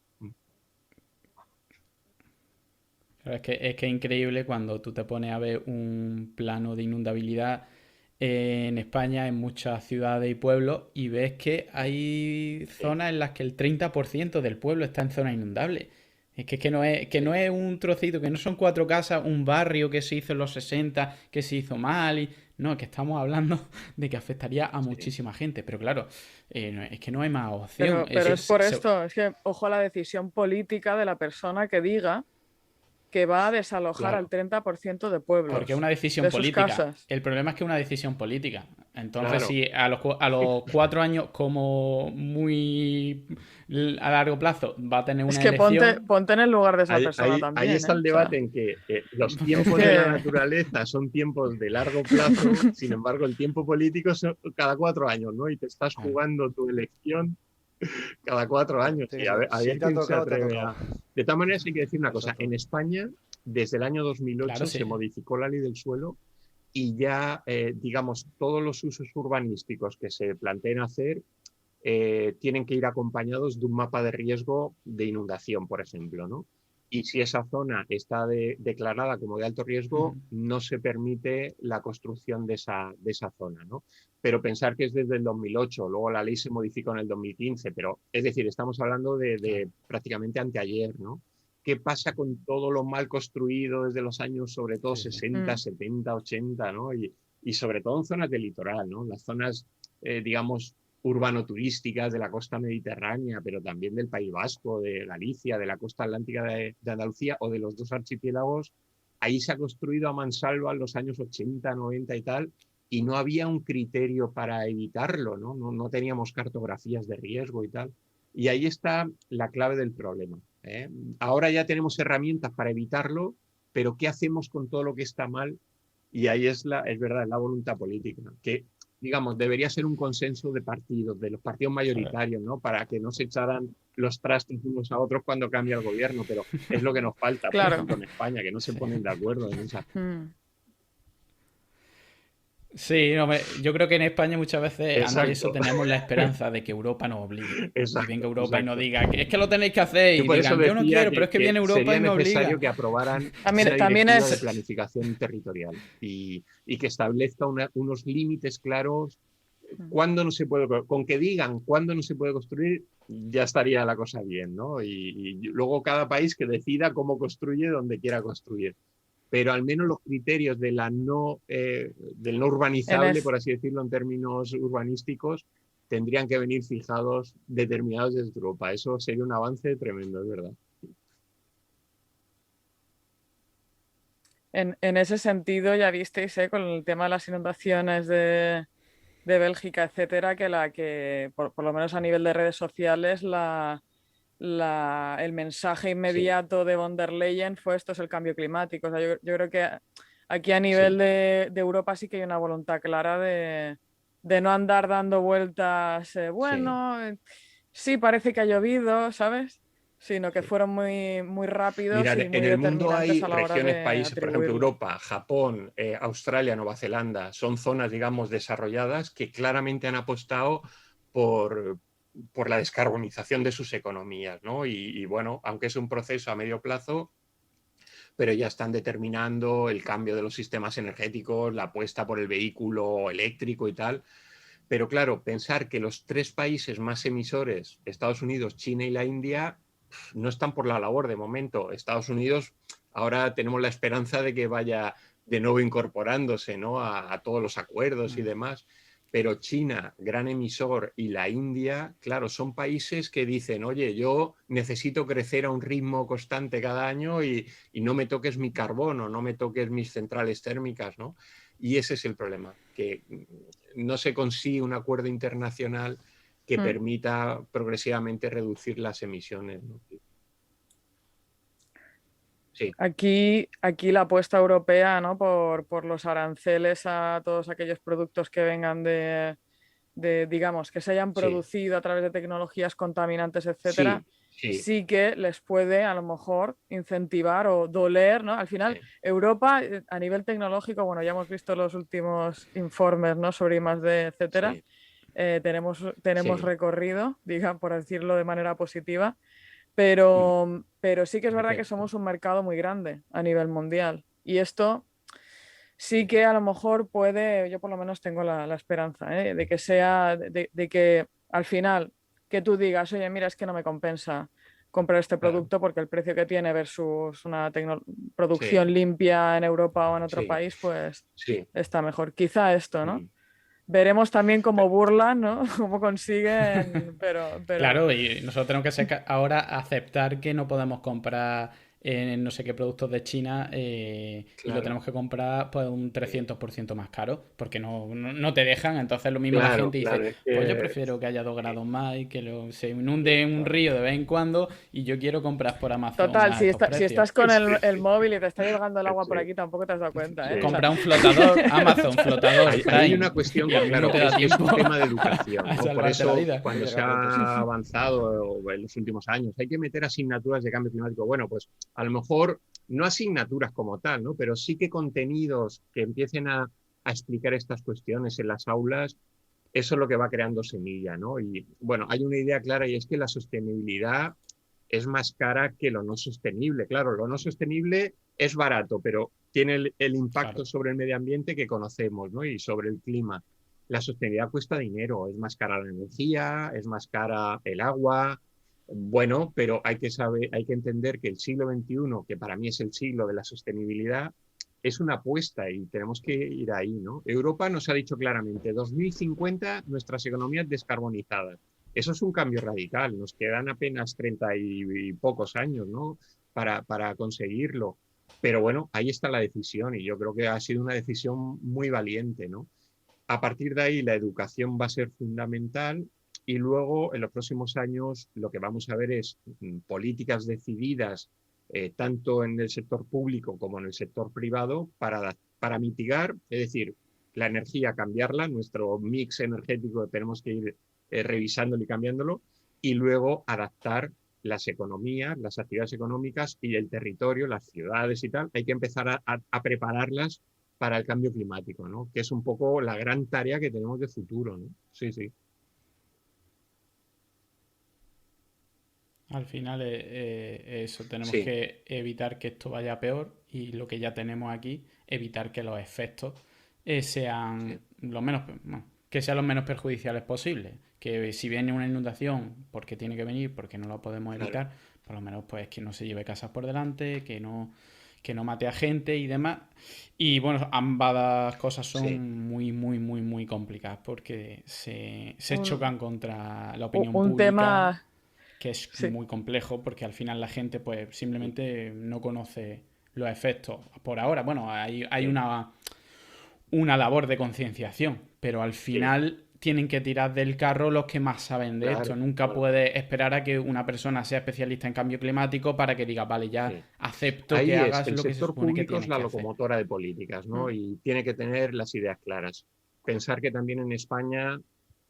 Es que es increíble cuando tú te pones a ver un plano de inundabilidad en España, en muchas ciudades y pueblos, y ves que hay zonas en las que el 30% del pueblo está en zona inundable. Es que no es un trocito, que no son 4 casas, un barrio que se hizo en los 60, que se hizo mal. No, es que estamos hablando de que afectaría a muchísima gente. Pero claro, es que no hay más opción. Pero es por esto, es que ojo a la decisión política de la persona que diga que va a desalojar al 30% de pueblos. Porque es una decisión de sus política. casas. El problema es que es una decisión política. Entonces, Claro. si a los 4 años, como muy a largo plazo, va a tener una Es que elección... ponte en el lugar de esa persona también. Ahí está el debate en que los tiempos de la naturaleza son tiempos de largo plazo, sin embargo, el tiempo político es cada 4 años, ¿no? Y te estás jugando tu elección cada 4 años. Sí, Y a ver si te ha quién se tocado, te ha atreve tocado. a... De todas maneras, hay que decir una cosa. Exacto. En España, desde el año 2008, Claro, sí. se modificó la ley del suelo y ya, digamos, todos los usos urbanísticos que se planteen hacer tienen que ir acompañados de un mapa de riesgo de inundación, por ejemplo, ¿no? Y si esa zona está declarada como de alto riesgo, no se permite la construcción de esa zona, ¿no? Pero pensar que es desde el 2008, luego la ley se modificó en el 2015, pero es decir, estamos hablando de prácticamente anteayer, ¿no? ¿Qué pasa con todo lo mal construido desde los años, sobre todo 60, 70, 80, ¿no? Y sobre todo en zonas del litoral, ¿no? Las zonas, digamos, urbano-turísticas de la costa mediterránea, pero también del País Vasco, de Galicia, de la costa atlántica de Andalucía o de los 2 archipiélagos. Ahí se ha construido a mansalva en los años 80, 90 y tal, y no había un criterio para evitarlo, ¿no? No teníamos cartografías de riesgo y tal. Y ahí está la clave del problema, ¿eh? Ahora ya tenemos herramientas para evitarlo, pero ¿qué hacemos con todo lo que está mal? Y ahí es verdad, la voluntad política, que digamos, debería ser un consenso de partidos, de los partidos mayoritarios, ¿no? Para que no se echaran los trastos unos a otros cuando cambia el gobierno, pero es lo que nos falta, Claro. por ejemplo, en España, que no se ponen de acuerdo en esa... Sí, no, yo creo que en España muchas veces Exacto. ante eso tenemos la esperanza de que Europa nos obligue. Exacto, Y venga Europa y nos exacto. diga que es que lo tenéis que hacer y Yo por eso digan, yo no decía quiero, pero es que viene Europa sería y me necesario obliga. que aprobaran También una directiva es- de planificación territorial y que establezca unos límites claros. ¿Cuándo no se puede, con que digan cuándo no se puede construir, ya estaría la cosa bien, ¿no? Y luego cada país que decida cómo construye donde quiera construir. pero al menos los criterios de del no urbanizable, por así decirlo en términos urbanísticos, tendrían que venir fijados, determinados desde Europa. Eso sería un avance tremendo, es verdad. En ese sentido, ya visteis, con el tema de las inundaciones de Bélgica, etcétera, que por lo menos a nivel de redes sociales, el mensaje inmediato de von der Leyen fue esto es el cambio climático. O sea, yo creo que aquí a nivel de Europa sí que hay una voluntad clara de no andar dando vueltas, sí, parece que ha llovido, ¿sabes? Sino que fueron muy rápidos Mirad, y muy en el mundo determinantes hay a la hora regiones, de países, por ejemplo, atribuirlo. Europa, Japón, Australia, Nueva Zelanda, son zonas, digamos, desarrolladas que claramente han apostado por, por la descarbonización de sus economías, ¿no? Y bueno, aunque es un proceso a medio plazo, pero ya están determinando el cambio de los sistemas energéticos, la apuesta por el vehículo eléctrico y tal. Pero claro, pensar que los 3 países más emisores, Estados Unidos, China y la India, no están por la labor de momento. Estados Unidos, ahora tenemos la esperanza de que vaya de nuevo incorporándose, ¿no?, a todos los acuerdos y demás. Pero China, gran emisor, y la India, claro, son países que dicen, oye, yo necesito crecer a un ritmo constante cada año y no me toques mi carbono, no me toques mis centrales térmicas, ¿no? Y ese es el problema, que no se consigue un acuerdo internacional que permita progresivamente reducir las emisiones, ¿no? Sí. Aquí la apuesta europea, ¿no? por los aranceles a todos aquellos productos que vengan digamos, que se hayan producido a través de tecnologías contaminantes, etcétera, sí que les puede a lo mejor incentivar o doler, ¿no? Al final, Europa, a nivel tecnológico, bueno, ya hemos visto los últimos informes, ¿no?, sobre I+D, etcétera. Tenemos recorrido, diga, por decirlo de manera positiva, pero sí que es verdad que somos un mercado muy grande a nivel mundial. Y esto sí que a lo mejor puede, yo por lo menos tengo la esperanza, de que sea, de que al final que tú digas, oye, mira, es que no me compensa comprar este producto porque el precio que tiene versus una producción limpia en Europa o en otro país, pues está mejor. Quizá esto, ¿no? Veremos también cómo burlan, ¿no? Cómo consiguen, pero... Claro, y nosotros tenemos que ahora aceptar que no podemos comprar no sé qué productos de China y lo tenemos que comprar pues un 300% más caro, porque no te dejan. Entonces lo mismo la gente dice, pues yo prefiero que haya 2 grados más y que se inunde un río de vez en cuando y yo quiero comprar por Amazon total, a si estos precios. estás con el móvil y te está llegando el agua por aquí, tampoco te has dado cuenta, ¿eh? Compra un flotador, Amazon, flotador, Prime, hay una cuestión que, claro, te da es un tiempo tema de educación, a ¿no? Por salvarte eso, la vida. cuando se ha avanzado en los últimos años, hay que meter asignaturas de cambio climático. Bueno, pues a lo mejor no asignaturas como tal, ¿no? Pero sí que contenidos que empiecen a explicar estas cuestiones en las aulas, eso es lo que va creando semilla, ¿no? Y bueno, hay una idea clara y es que la sostenibilidad es más cara que lo no sostenible. Claro, lo no sostenible es barato, pero tiene el impacto sobre el medio ambiente que conocemos, ¿no? Y sobre el clima. La sostenibilidad cuesta dinero, es más cara la energía, es más cara el agua. Bueno, pero hay que saber, hay que entender que el siglo XXI, que para mí es el siglo de la sostenibilidad, es una apuesta y tenemos que ir ahí, ¿no? Europa nos ha dicho claramente, 2050 nuestras economías descarbonizadas. Eso es un cambio radical, nos quedan apenas 30 y pocos años, ¿no?, para conseguirlo. Pero bueno, ahí está la decisión y yo creo que ha sido una decisión muy valiente, ¿no? A partir de ahí la educación va a ser fundamental y luego en los próximos años lo que vamos a ver es políticas decididas tanto en el sector público como en el sector privado para mitigar, es decir, la energía cambiarla, nuestro mix energético tenemos que ir revisándolo y cambiándolo y luego adaptar las economías, las actividades económicas y el territorio, las ciudades y tal, hay que empezar a prepararlas para el cambio climático, ¿no? Que es un poco la gran tarea que tenemos de futuro, ¿no? Sí, sí. Al final eso, tenemos que evitar que esto vaya peor y lo que ya tenemos aquí, evitar que los efectos sean lo menos, bueno, que sean los menos perjudiciales posibles. Que si viene una inundación, porque tiene que venir, porque no lo podemos evitar, por lo menos pues que no se lleve casas por delante, que no mate a gente y demás. Y bueno, ambas cosas son Sí. muy, muy, muy, muy complicadas porque se Un, chocan contra la opinión un pública, tema, que es sí. muy complejo porque al final la gente pues simplemente no conoce los efectos. Por ahora, bueno, hay Sí, una labor de concienciación, pero al sí, final tienen que tirar del carro los que más saben de esto. claro, Nunca claro, puedes esperar a que una persona sea especialista en cambio climático para que diga, vale, ya sí. acepto que Ahí es, hagas el lo que se sector supone que público es tienes la que hacer. locomotora de políticas, ¿no? Mm. Y tiene que tener las ideas claras. Pensar que también en España,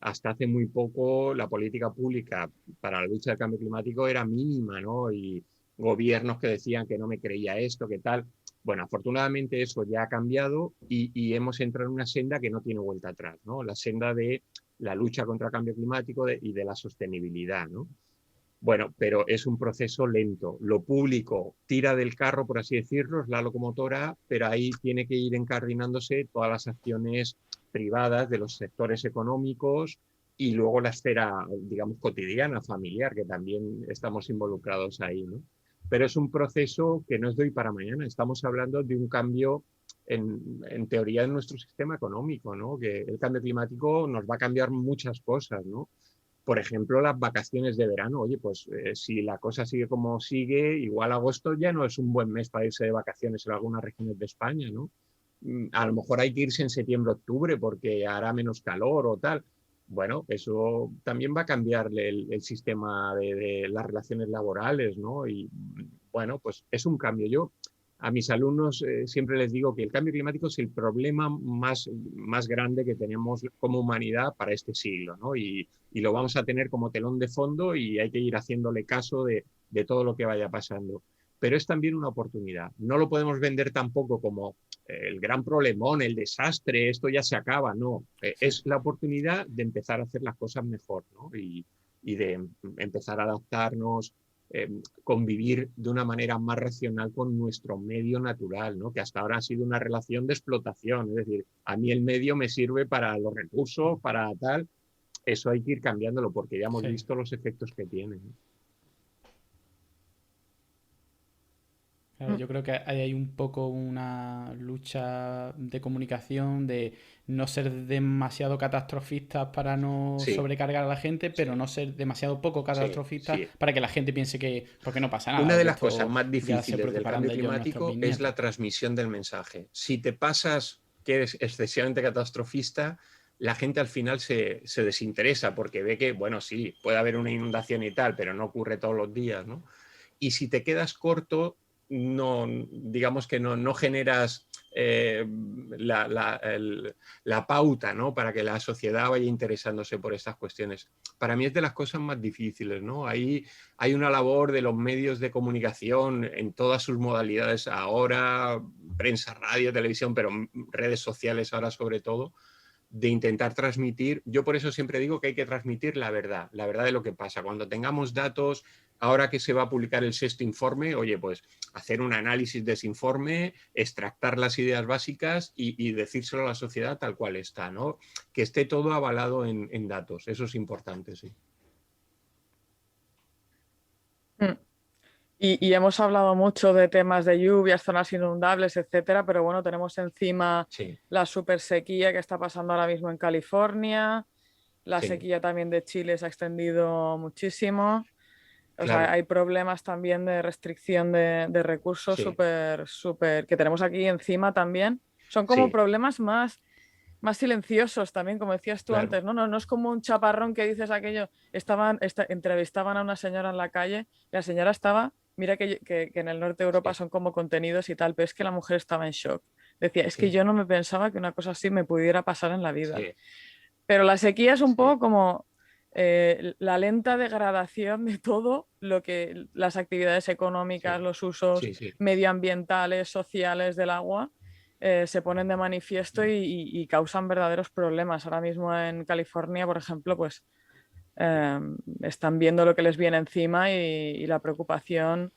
hasta hace muy poco, la política pública para la lucha del cambio climático era mínima, ¿no? Y gobiernos que decían que no me creía esto, que tal. Bueno, afortunadamente eso ya ha cambiado y hemos entrado en una senda que no tiene vuelta atrás, ¿no? La senda de la lucha contra el cambio climático y de la sostenibilidad, ¿no? Bueno, pero es un proceso lento. Lo público tira del carro, por así decirlo, es la locomotora, pero ahí tiene que ir encarrinándose todas las acciones privadas de los sectores económicos y luego la esfera, digamos, cotidiana, familiar, que también estamos involucrados ahí, ¿no? Pero es un proceso que no es de hoy para mañana. Estamos hablando de un cambio en teoría en nuestro sistema económico, ¿no? Que el cambio climático nos va a cambiar muchas cosas, ¿no? Por ejemplo, las vacaciones de verano. Oye, pues si la cosa sigue como sigue, igual agosto ya no es un buen mes para irse de vacaciones en algunas regiones de España, ¿no? A lo mejor hay que irse en septiembre, octubre porque hará menos calor o tal. Bueno, eso también va a cambiar el sistema de las relaciones laborales, ¿no? Y bueno, pues es un cambio. Yo a mis alumnos siempre les digo que el cambio climático es el problema más grande que tenemos como humanidad para este siglo, ¿no? Y lo vamos a tener como telón de fondo y hay que ir haciéndole caso de todo lo que vaya pasando. Pero es también una oportunidad. No lo podemos vender tampoco como el gran problemón, el desastre, esto ya se acaba, no. Sí. Es la oportunidad de empezar a hacer las cosas mejor, ¿no? Y de empezar a adaptarnos, convivir de una manera más racional con nuestro medio natural, ¿no? Que hasta ahora ha sido una relación de explotación, es decir, a mí el medio me sirve para los recursos, para tal, eso hay que ir cambiándolo porque ya hemos Sí. visto los efectos que tiene, ¿no? Claro, Mm. yo creo que hay un poco una lucha de comunicación, de no ser demasiado catastrofistas para no Sí, sobrecargar a la gente, pero sí, no ser demasiado poco sí, catastrofistas sí. para que la gente piense que, porque no pasa Una nada, de que las cosas esto más ya se difíciles del preocuparán cambio de ello nuestros climático es bisnietos. la transmisión del mensaje. Si te pasas que eres excesivamente catastrofista, la gente al final se desinteresa porque ve que, bueno, sí, puede haber una inundación y tal, pero no ocurre todos los días, ¿no? Y si te quedas corto, no, digamos que no generas la pauta, ¿no? Para que la sociedad vaya interesándose por estas cuestiones. Para mí es de las cosas más difíciles, ¿no? Ahí hay una labor de los medios de comunicación en todas sus modalidades ahora, prensa, radio, televisión, pero redes sociales ahora sobre todo, de intentar transmitir. Yo por eso siempre digo que hay que transmitir la verdad de lo que pasa. Cuando tengamos datos, ahora que se va a publicar el sexto informe, oye, pues hacer un análisis de ese informe, extractar las ideas básicas y decírselo a la sociedad tal cual está, ¿no? Que esté todo avalado en datos. Eso es importante, sí. Mm. Y hemos hablado mucho de temas de lluvias, zonas inundables, etcétera, pero bueno, tenemos encima Sí, la super sequía que está pasando ahora mismo en California, la sí, sequía también de Chile se ha extendido muchísimo. O sea, claro, hay problemas también de restricción de recursos sí, súper, súper, que tenemos aquí encima también. Son como sí, problemas más silenciosos también, como decías tú claro, antes, ¿no? No es como un chaparrón que dices aquello. Entrevistaban a una señora en la calle y la señora estaba, mira que en el norte de Europa sí, son como contenidos y tal, pero es que la mujer estaba en shock. Decía, es que sí, yo no me pensaba que una cosa así me pudiera pasar en la vida. sí, Pero la sequía es un sí, poco como la lenta degradación de todo lo que las actividades económicas, sí, los usos sí, sí. medioambientales, sociales del agua se ponen de manifiesto y causan verdaderos problemas. Ahora mismo en California, por ejemplo, pues eh, están viendo lo que les viene encima y la preocupación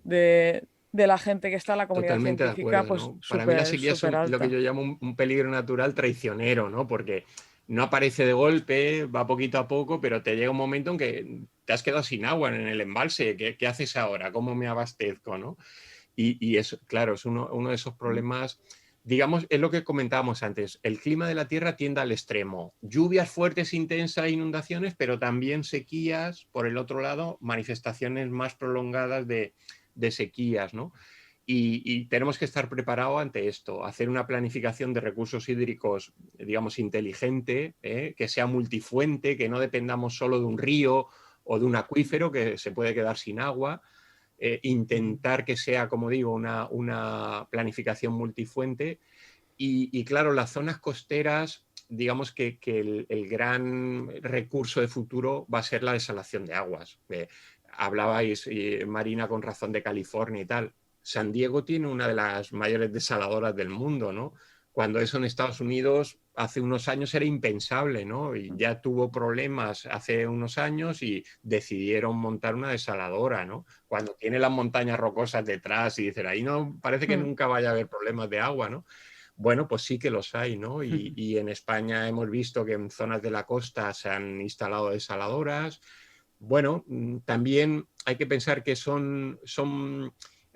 de la gente que está en la comunidad Totalmente de científica, acuerdo, pues ¿no? Para mí la súper, sequía es súper lo que alta. yo llamo un peligro natural traicionero, ¿no? Porque no aparece de golpe, va poquito a poco, pero te llega un momento en que te has quedado sin agua en el embalse. ¿Qué haces ahora? ¿Cómo me abastezco, no? Y eso, claro, es uno de esos problemas, digamos, es lo que comentábamos antes. El clima de la Tierra tiende al extremo. Lluvias fuertes, intensas, inundaciones, pero también sequías, por el otro lado, manifestaciones más prolongadas de sequías, ¿no? Y tenemos que estar preparados ante esto, hacer una planificación de recursos hídricos, digamos, inteligente, que sea multifuente, que no dependamos solo de un río o de un acuífero que se puede quedar sin agua. Intentar que sea, como digo, una planificación multifuente. Y claro, las zonas costeras, digamos que el gran recurso de futuro va a ser la desalación de aguas. Hablabais, Marina, con razón de California y tal. San Diego tiene una de las mayores desaladoras del mundo, ¿no? Cuando eso en Estados Unidos hace unos años era impensable, ¿no? Y ya tuvo problemas hace unos años y decidieron montar una desaladora, ¿no? Cuando tiene las montañas rocosas detrás y dicen, ahí no, parece que nunca vaya a haber problemas de agua, ¿no? Bueno, pues sí que los hay, ¿no? Y en España hemos visto que en zonas de la costa se han instalado desaladoras. Bueno, también hay que pensar que son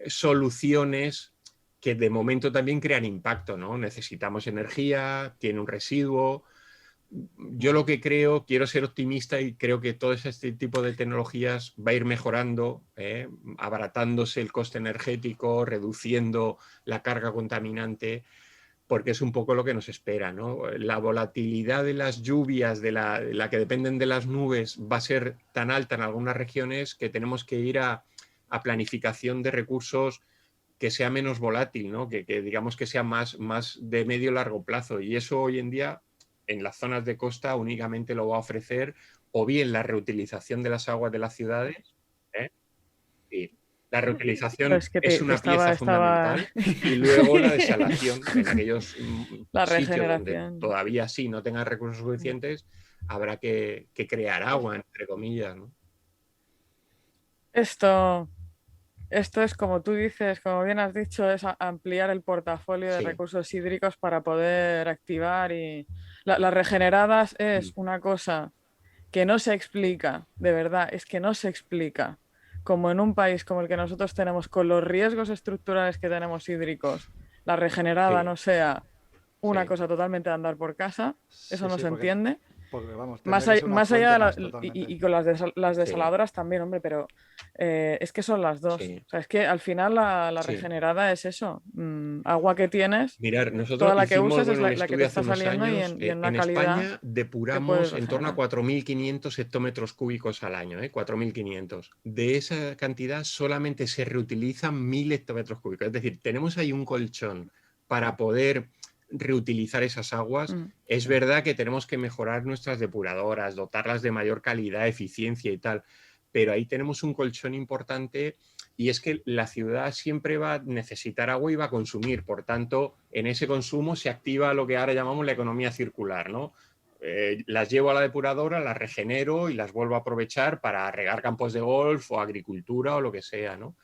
soluciones que de momento también crean impacto, ¿no? Necesitamos energía, tiene un residuo. Yo lo que creo, quiero ser optimista y creo que todo este tipo de tecnologías va a ir mejorando, abaratándose el coste energético, reduciendo la carga contaminante, porque es un poco lo que nos espera, ¿no? La volatilidad de las lluvias, de la que dependen de las nubes, va a ser tan alta en algunas regiones que tenemos que ir a planificación de recursos que sea menos volátil, ¿no? Que digamos que sea más de medio largo plazo. Y eso hoy en día en las zonas de costa únicamente lo va a ofrecer o bien la reutilización de las aguas de las ciudades, ¿eh? Y la reutilización Es que es una pieza fundamental y luego la desalación en aquellos La sitios donde regeneración. todavía sí no tengan recursos suficientes, habrá que crear agua, entre comillas, ¿no? Esto es como tú dices, como bien has dicho, es ampliar el portafolio de Sí. recursos hídricos para poder activar y las regeneradas es una cosa que no se explica, de verdad, es que no se explica. Como en un país como el que nosotros tenemos, con los riesgos estructurales que tenemos hídricos, la regenerada Sí. no sea una Sí. cosa totalmente de andar por casa, eso Sí, no sí, se entiende. porque vamos, Más, tendría que ser una más allá fuente de más totalmente. y con las desaladoras también, hombre, pero es que son las dos. Sí. O sea, es que al final la Sí. regenerada es eso. Agua que tienes, Mirar, nosotros toda la que hicimos usas es un la que te estudio hace está unos saliendo años. y en una En calidad España que puedes depuramos en torno a regenerar. 4.500 hectómetros cúbicos al año, 4.500. De esa cantidad solamente se reutilizan 1.000 hectómetros cúbicos. Es decir, tenemos ahí un colchón para poder reutilizar esas aguas. Es verdad que tenemos que mejorar nuestras depuradoras, dotarlas de mayor calidad, eficiencia y tal, pero ahí tenemos un colchón importante. Y es que la ciudad siempre va a necesitar agua y va a consumir. Por tanto, en ese consumo se activa lo que ahora llamamos la economía circular, ¿no? Las llevo a la depuradora, las regenero y las vuelvo a aprovechar para regar campos de golf o agricultura o lo que sea, ¿no?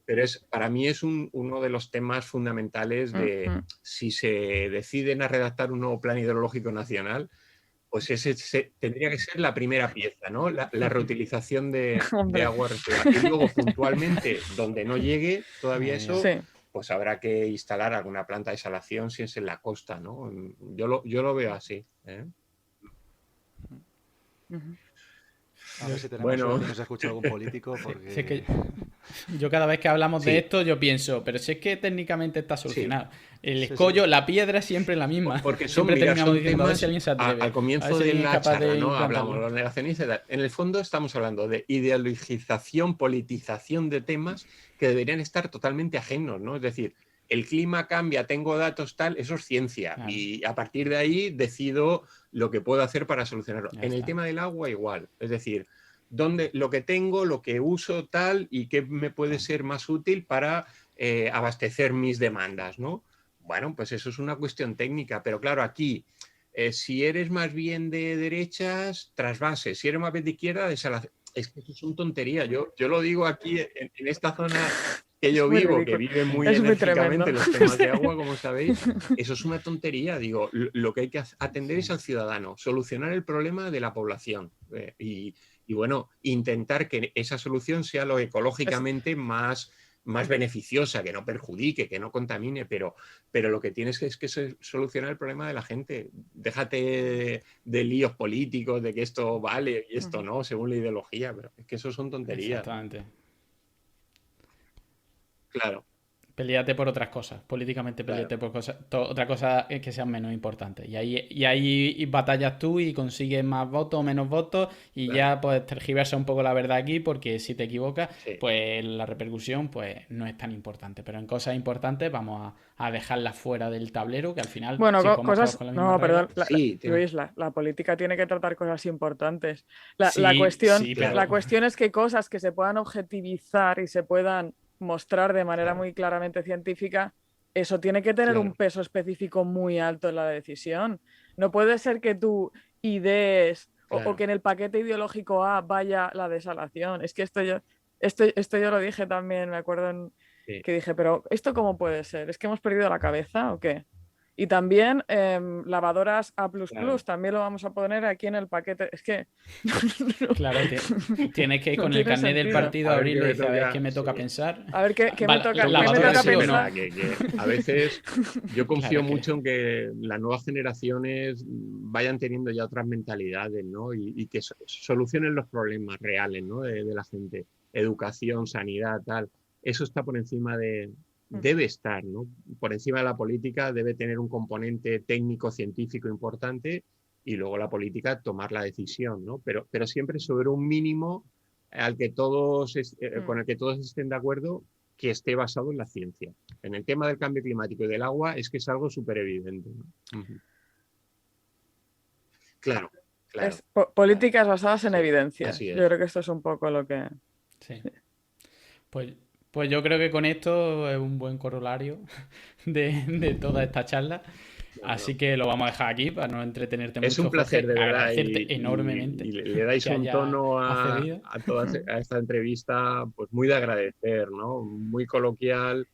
Pero para mí es uno de los temas fundamentales de si se deciden a redactar un nuevo plan hidrológico nacional, pues ese tendría que ser la primera pieza, ¿no? La reutilización de agua residual. Y luego, puntualmente, donde no llegue todavía eso, Sí. pues habrá que instalar alguna planta de desalación si es en la costa, ¿no? Yo lo veo así, ¿eh? A ver si tenemos Bueno. suerte y nos escucha algún político, porque... Si es que yo cada vez que hablamos Sí. de esto, yo pienso, pero si es que técnicamente está solucionado. El Sí, escollo, sí. la piedra es siempre la misma. Porque siempre mira, terminamos son diciendo a ver temas si alguien se atreve. al A ver comienzo si de alguien es la capaz charla, de ¿no? implantarlo. Hablamos de los negacionistas y tal. En el fondo estamos hablando de ideologización, politización de temas que deberían estar totalmente ajenos, ¿no? Es decir, el clima cambia, tengo datos tal, eso es ciencia. Claro. Y a partir de ahí decido lo que puedo hacer para solucionarlo. Ya En el está. tema del agua igual. Es decir, lo que tengo, lo que uso tal y qué me puede ser más útil para abastecer mis demandas, ¿no? Bueno, pues eso es una cuestión técnica, pero claro, aquí, si eres más bien de derechas, trasvase, si eres más bien de izquierda, desalación. Es que eso son tonterías. Yo lo digo aquí en esta zona que yo vivo, que vive muy enérgicamente los temas de agua, como sabéis, eso es una tontería. Digo, lo que hay que atender es al ciudadano, solucionar el problema de la población y bueno, intentar que esa solución sea lo ecológicamente más más beneficiosa, que no perjudique, que no contamine, pero lo que tienes es que solucionar el problema de la gente. Déjate de líos políticos, de que esto vale y esto no, según la ideología, pero es que eso son tonterías. Exactamente. Claro. Peleate por otras cosas. Políticamente peleate por otra cosa que sean menos importantes. Y ahí batallas tú y consigues más votos o menos votos y ya pues tergiversa un poco la verdad aquí, porque si te equivocas, pues la repercusión pues no es tan importante. Pero en cosas importantes vamos a dejarlas fuera del tablero, que al final... Bueno, si cosas... No, perdón. Luis, la política tiene que tratar cosas importantes. La cuestión es que cosas que se puedan objetivizar y se puedan mostrar de manera muy claramente científica, eso tiene que tener un peso específico muy alto en la decisión. No puede ser que tú idees o que en el paquete ideológico A vaya la desalación. Es que esto yo lo dije también, me acuerdo que dije, pero ¿esto cómo puede ser? ¿Es que hemos perdido la cabeza o qué? Y también lavadoras A++, también lo vamos a poner aquí en el paquete. Es que... Claro, tienes que ir con el carnet del partido a abrirlo y decir, a ver, ¿qué me toca pensar? A ver, ¿qué me toca pensar? Que a veces yo confío mucho en que las nuevas generaciones vayan teniendo ya otras mentalidades, ¿no? Y que solucionen los problemas reales, ¿no? de la gente. Educación, sanidad, tal. Eso está por encima debe estar, ¿no? Por encima de la política, debe tener un componente técnico, científico importante, y luego la política tomar la decisión, ¿no? Pero siempre sobre un mínimo al que todos con el que todos estén de acuerdo, que esté basado en la ciencia. En el tema del cambio climático y del agua es que es algo súper evidente, ¿no? Claro. Es políticas basadas en evidencia. Así es. Yo creo que esto es un poco lo que... Sí. Pues yo creo que con esto es un buen corolario de toda esta charla. Así que lo vamos a dejar aquí para no entretenerte mucho. Es un placer, Jorge, de verdad. Agradecerte enormemente. Y le dais un tono a esta entrevista, pues muy de agradecer, ¿no? Muy coloquial,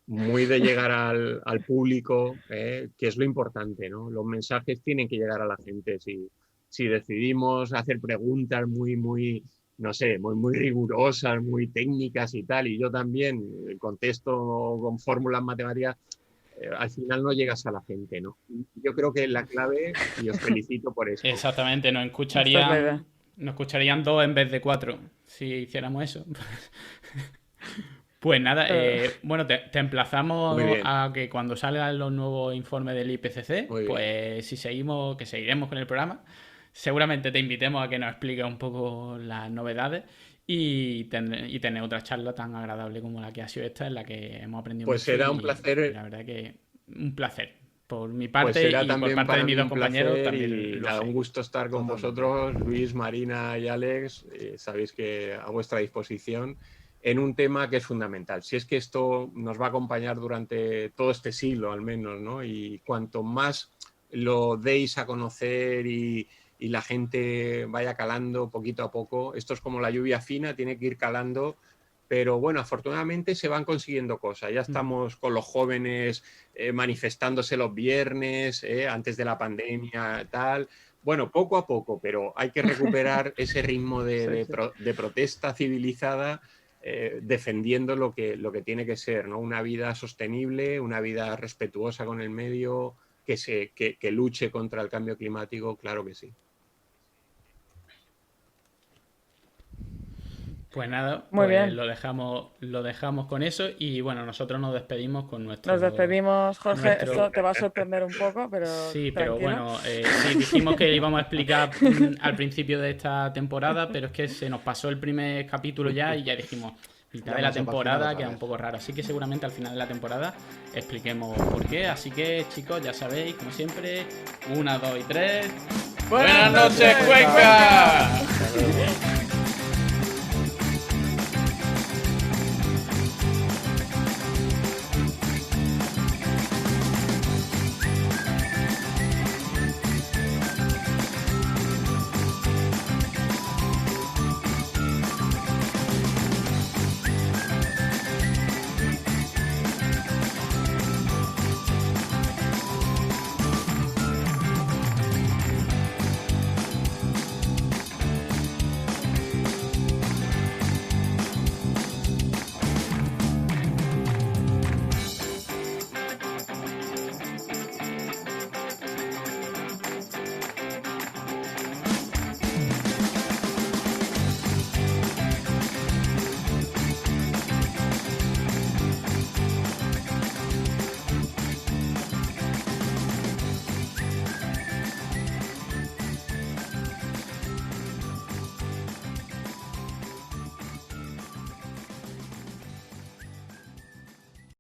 muy de llegar al público, que es lo importante, ¿no? Los mensajes tienen que llegar a la gente. Si decidimos hacer preguntas muy no sé, muy rigurosas, muy técnicas y tal, y yo también contesto con fórmulas matemáticas, al final no llegas a la gente, ¿no? Yo creo que la clave, y os felicito por eso. Exactamente, nos escucharían 2 en vez de 4 si hiciéramos eso. Pues nada, bueno, te emplazamos a que cuando salgan los nuevos informes del IPCC, pues si seguiremos con el programa, seguramente te invitemos a que nos expliques un poco las novedades y tener otra charla tan agradable como la que ha sido esta, en la que hemos aprendido pues mucho. Pues será un placer. La verdad que un placer. Por mi parte y por parte de mis dos compañeros también. Un gusto estar con vosotros, Luis, Marina y Alex. Sabéis que a vuestra disposición en un tema que es fundamental. Si es que esto nos va a acompañar durante todo este siglo al menos, ¿no? Y cuanto más lo deis a conocer y la gente vaya calando poquito a poco. Esto es como la lluvia fina, tiene que ir calando, pero bueno, afortunadamente se van consiguiendo cosas. Ya estamos con los jóvenes manifestándose los viernes, antes de la pandemia, tal. Bueno, poco a poco, pero hay que recuperar ese ritmo de protesta civilizada, defendiendo lo que tiene que ser, ¿no? Una vida sostenible, una vida respetuosa con el medio, que luche contra el cambio climático, claro que sí. Pues nada, muy bien. Lo dejamos con eso y bueno, nosotros nos despedimos con nuestro... Nos despedimos, Jorge, esto te va a sorprender un poco, pero sí, tranquilo. Pero bueno, sí, dijimos que íbamos a explicar al principio de esta temporada, pero es que se nos pasó el primer capítulo ya y ya dijimos, mitad de la temporada queda un poco raro, así que seguramente al final de la temporada expliquemos por qué. Así que chicos, ya sabéis, como siempre, 1, 2 y 3... ¡Buenas noches, Cuenca!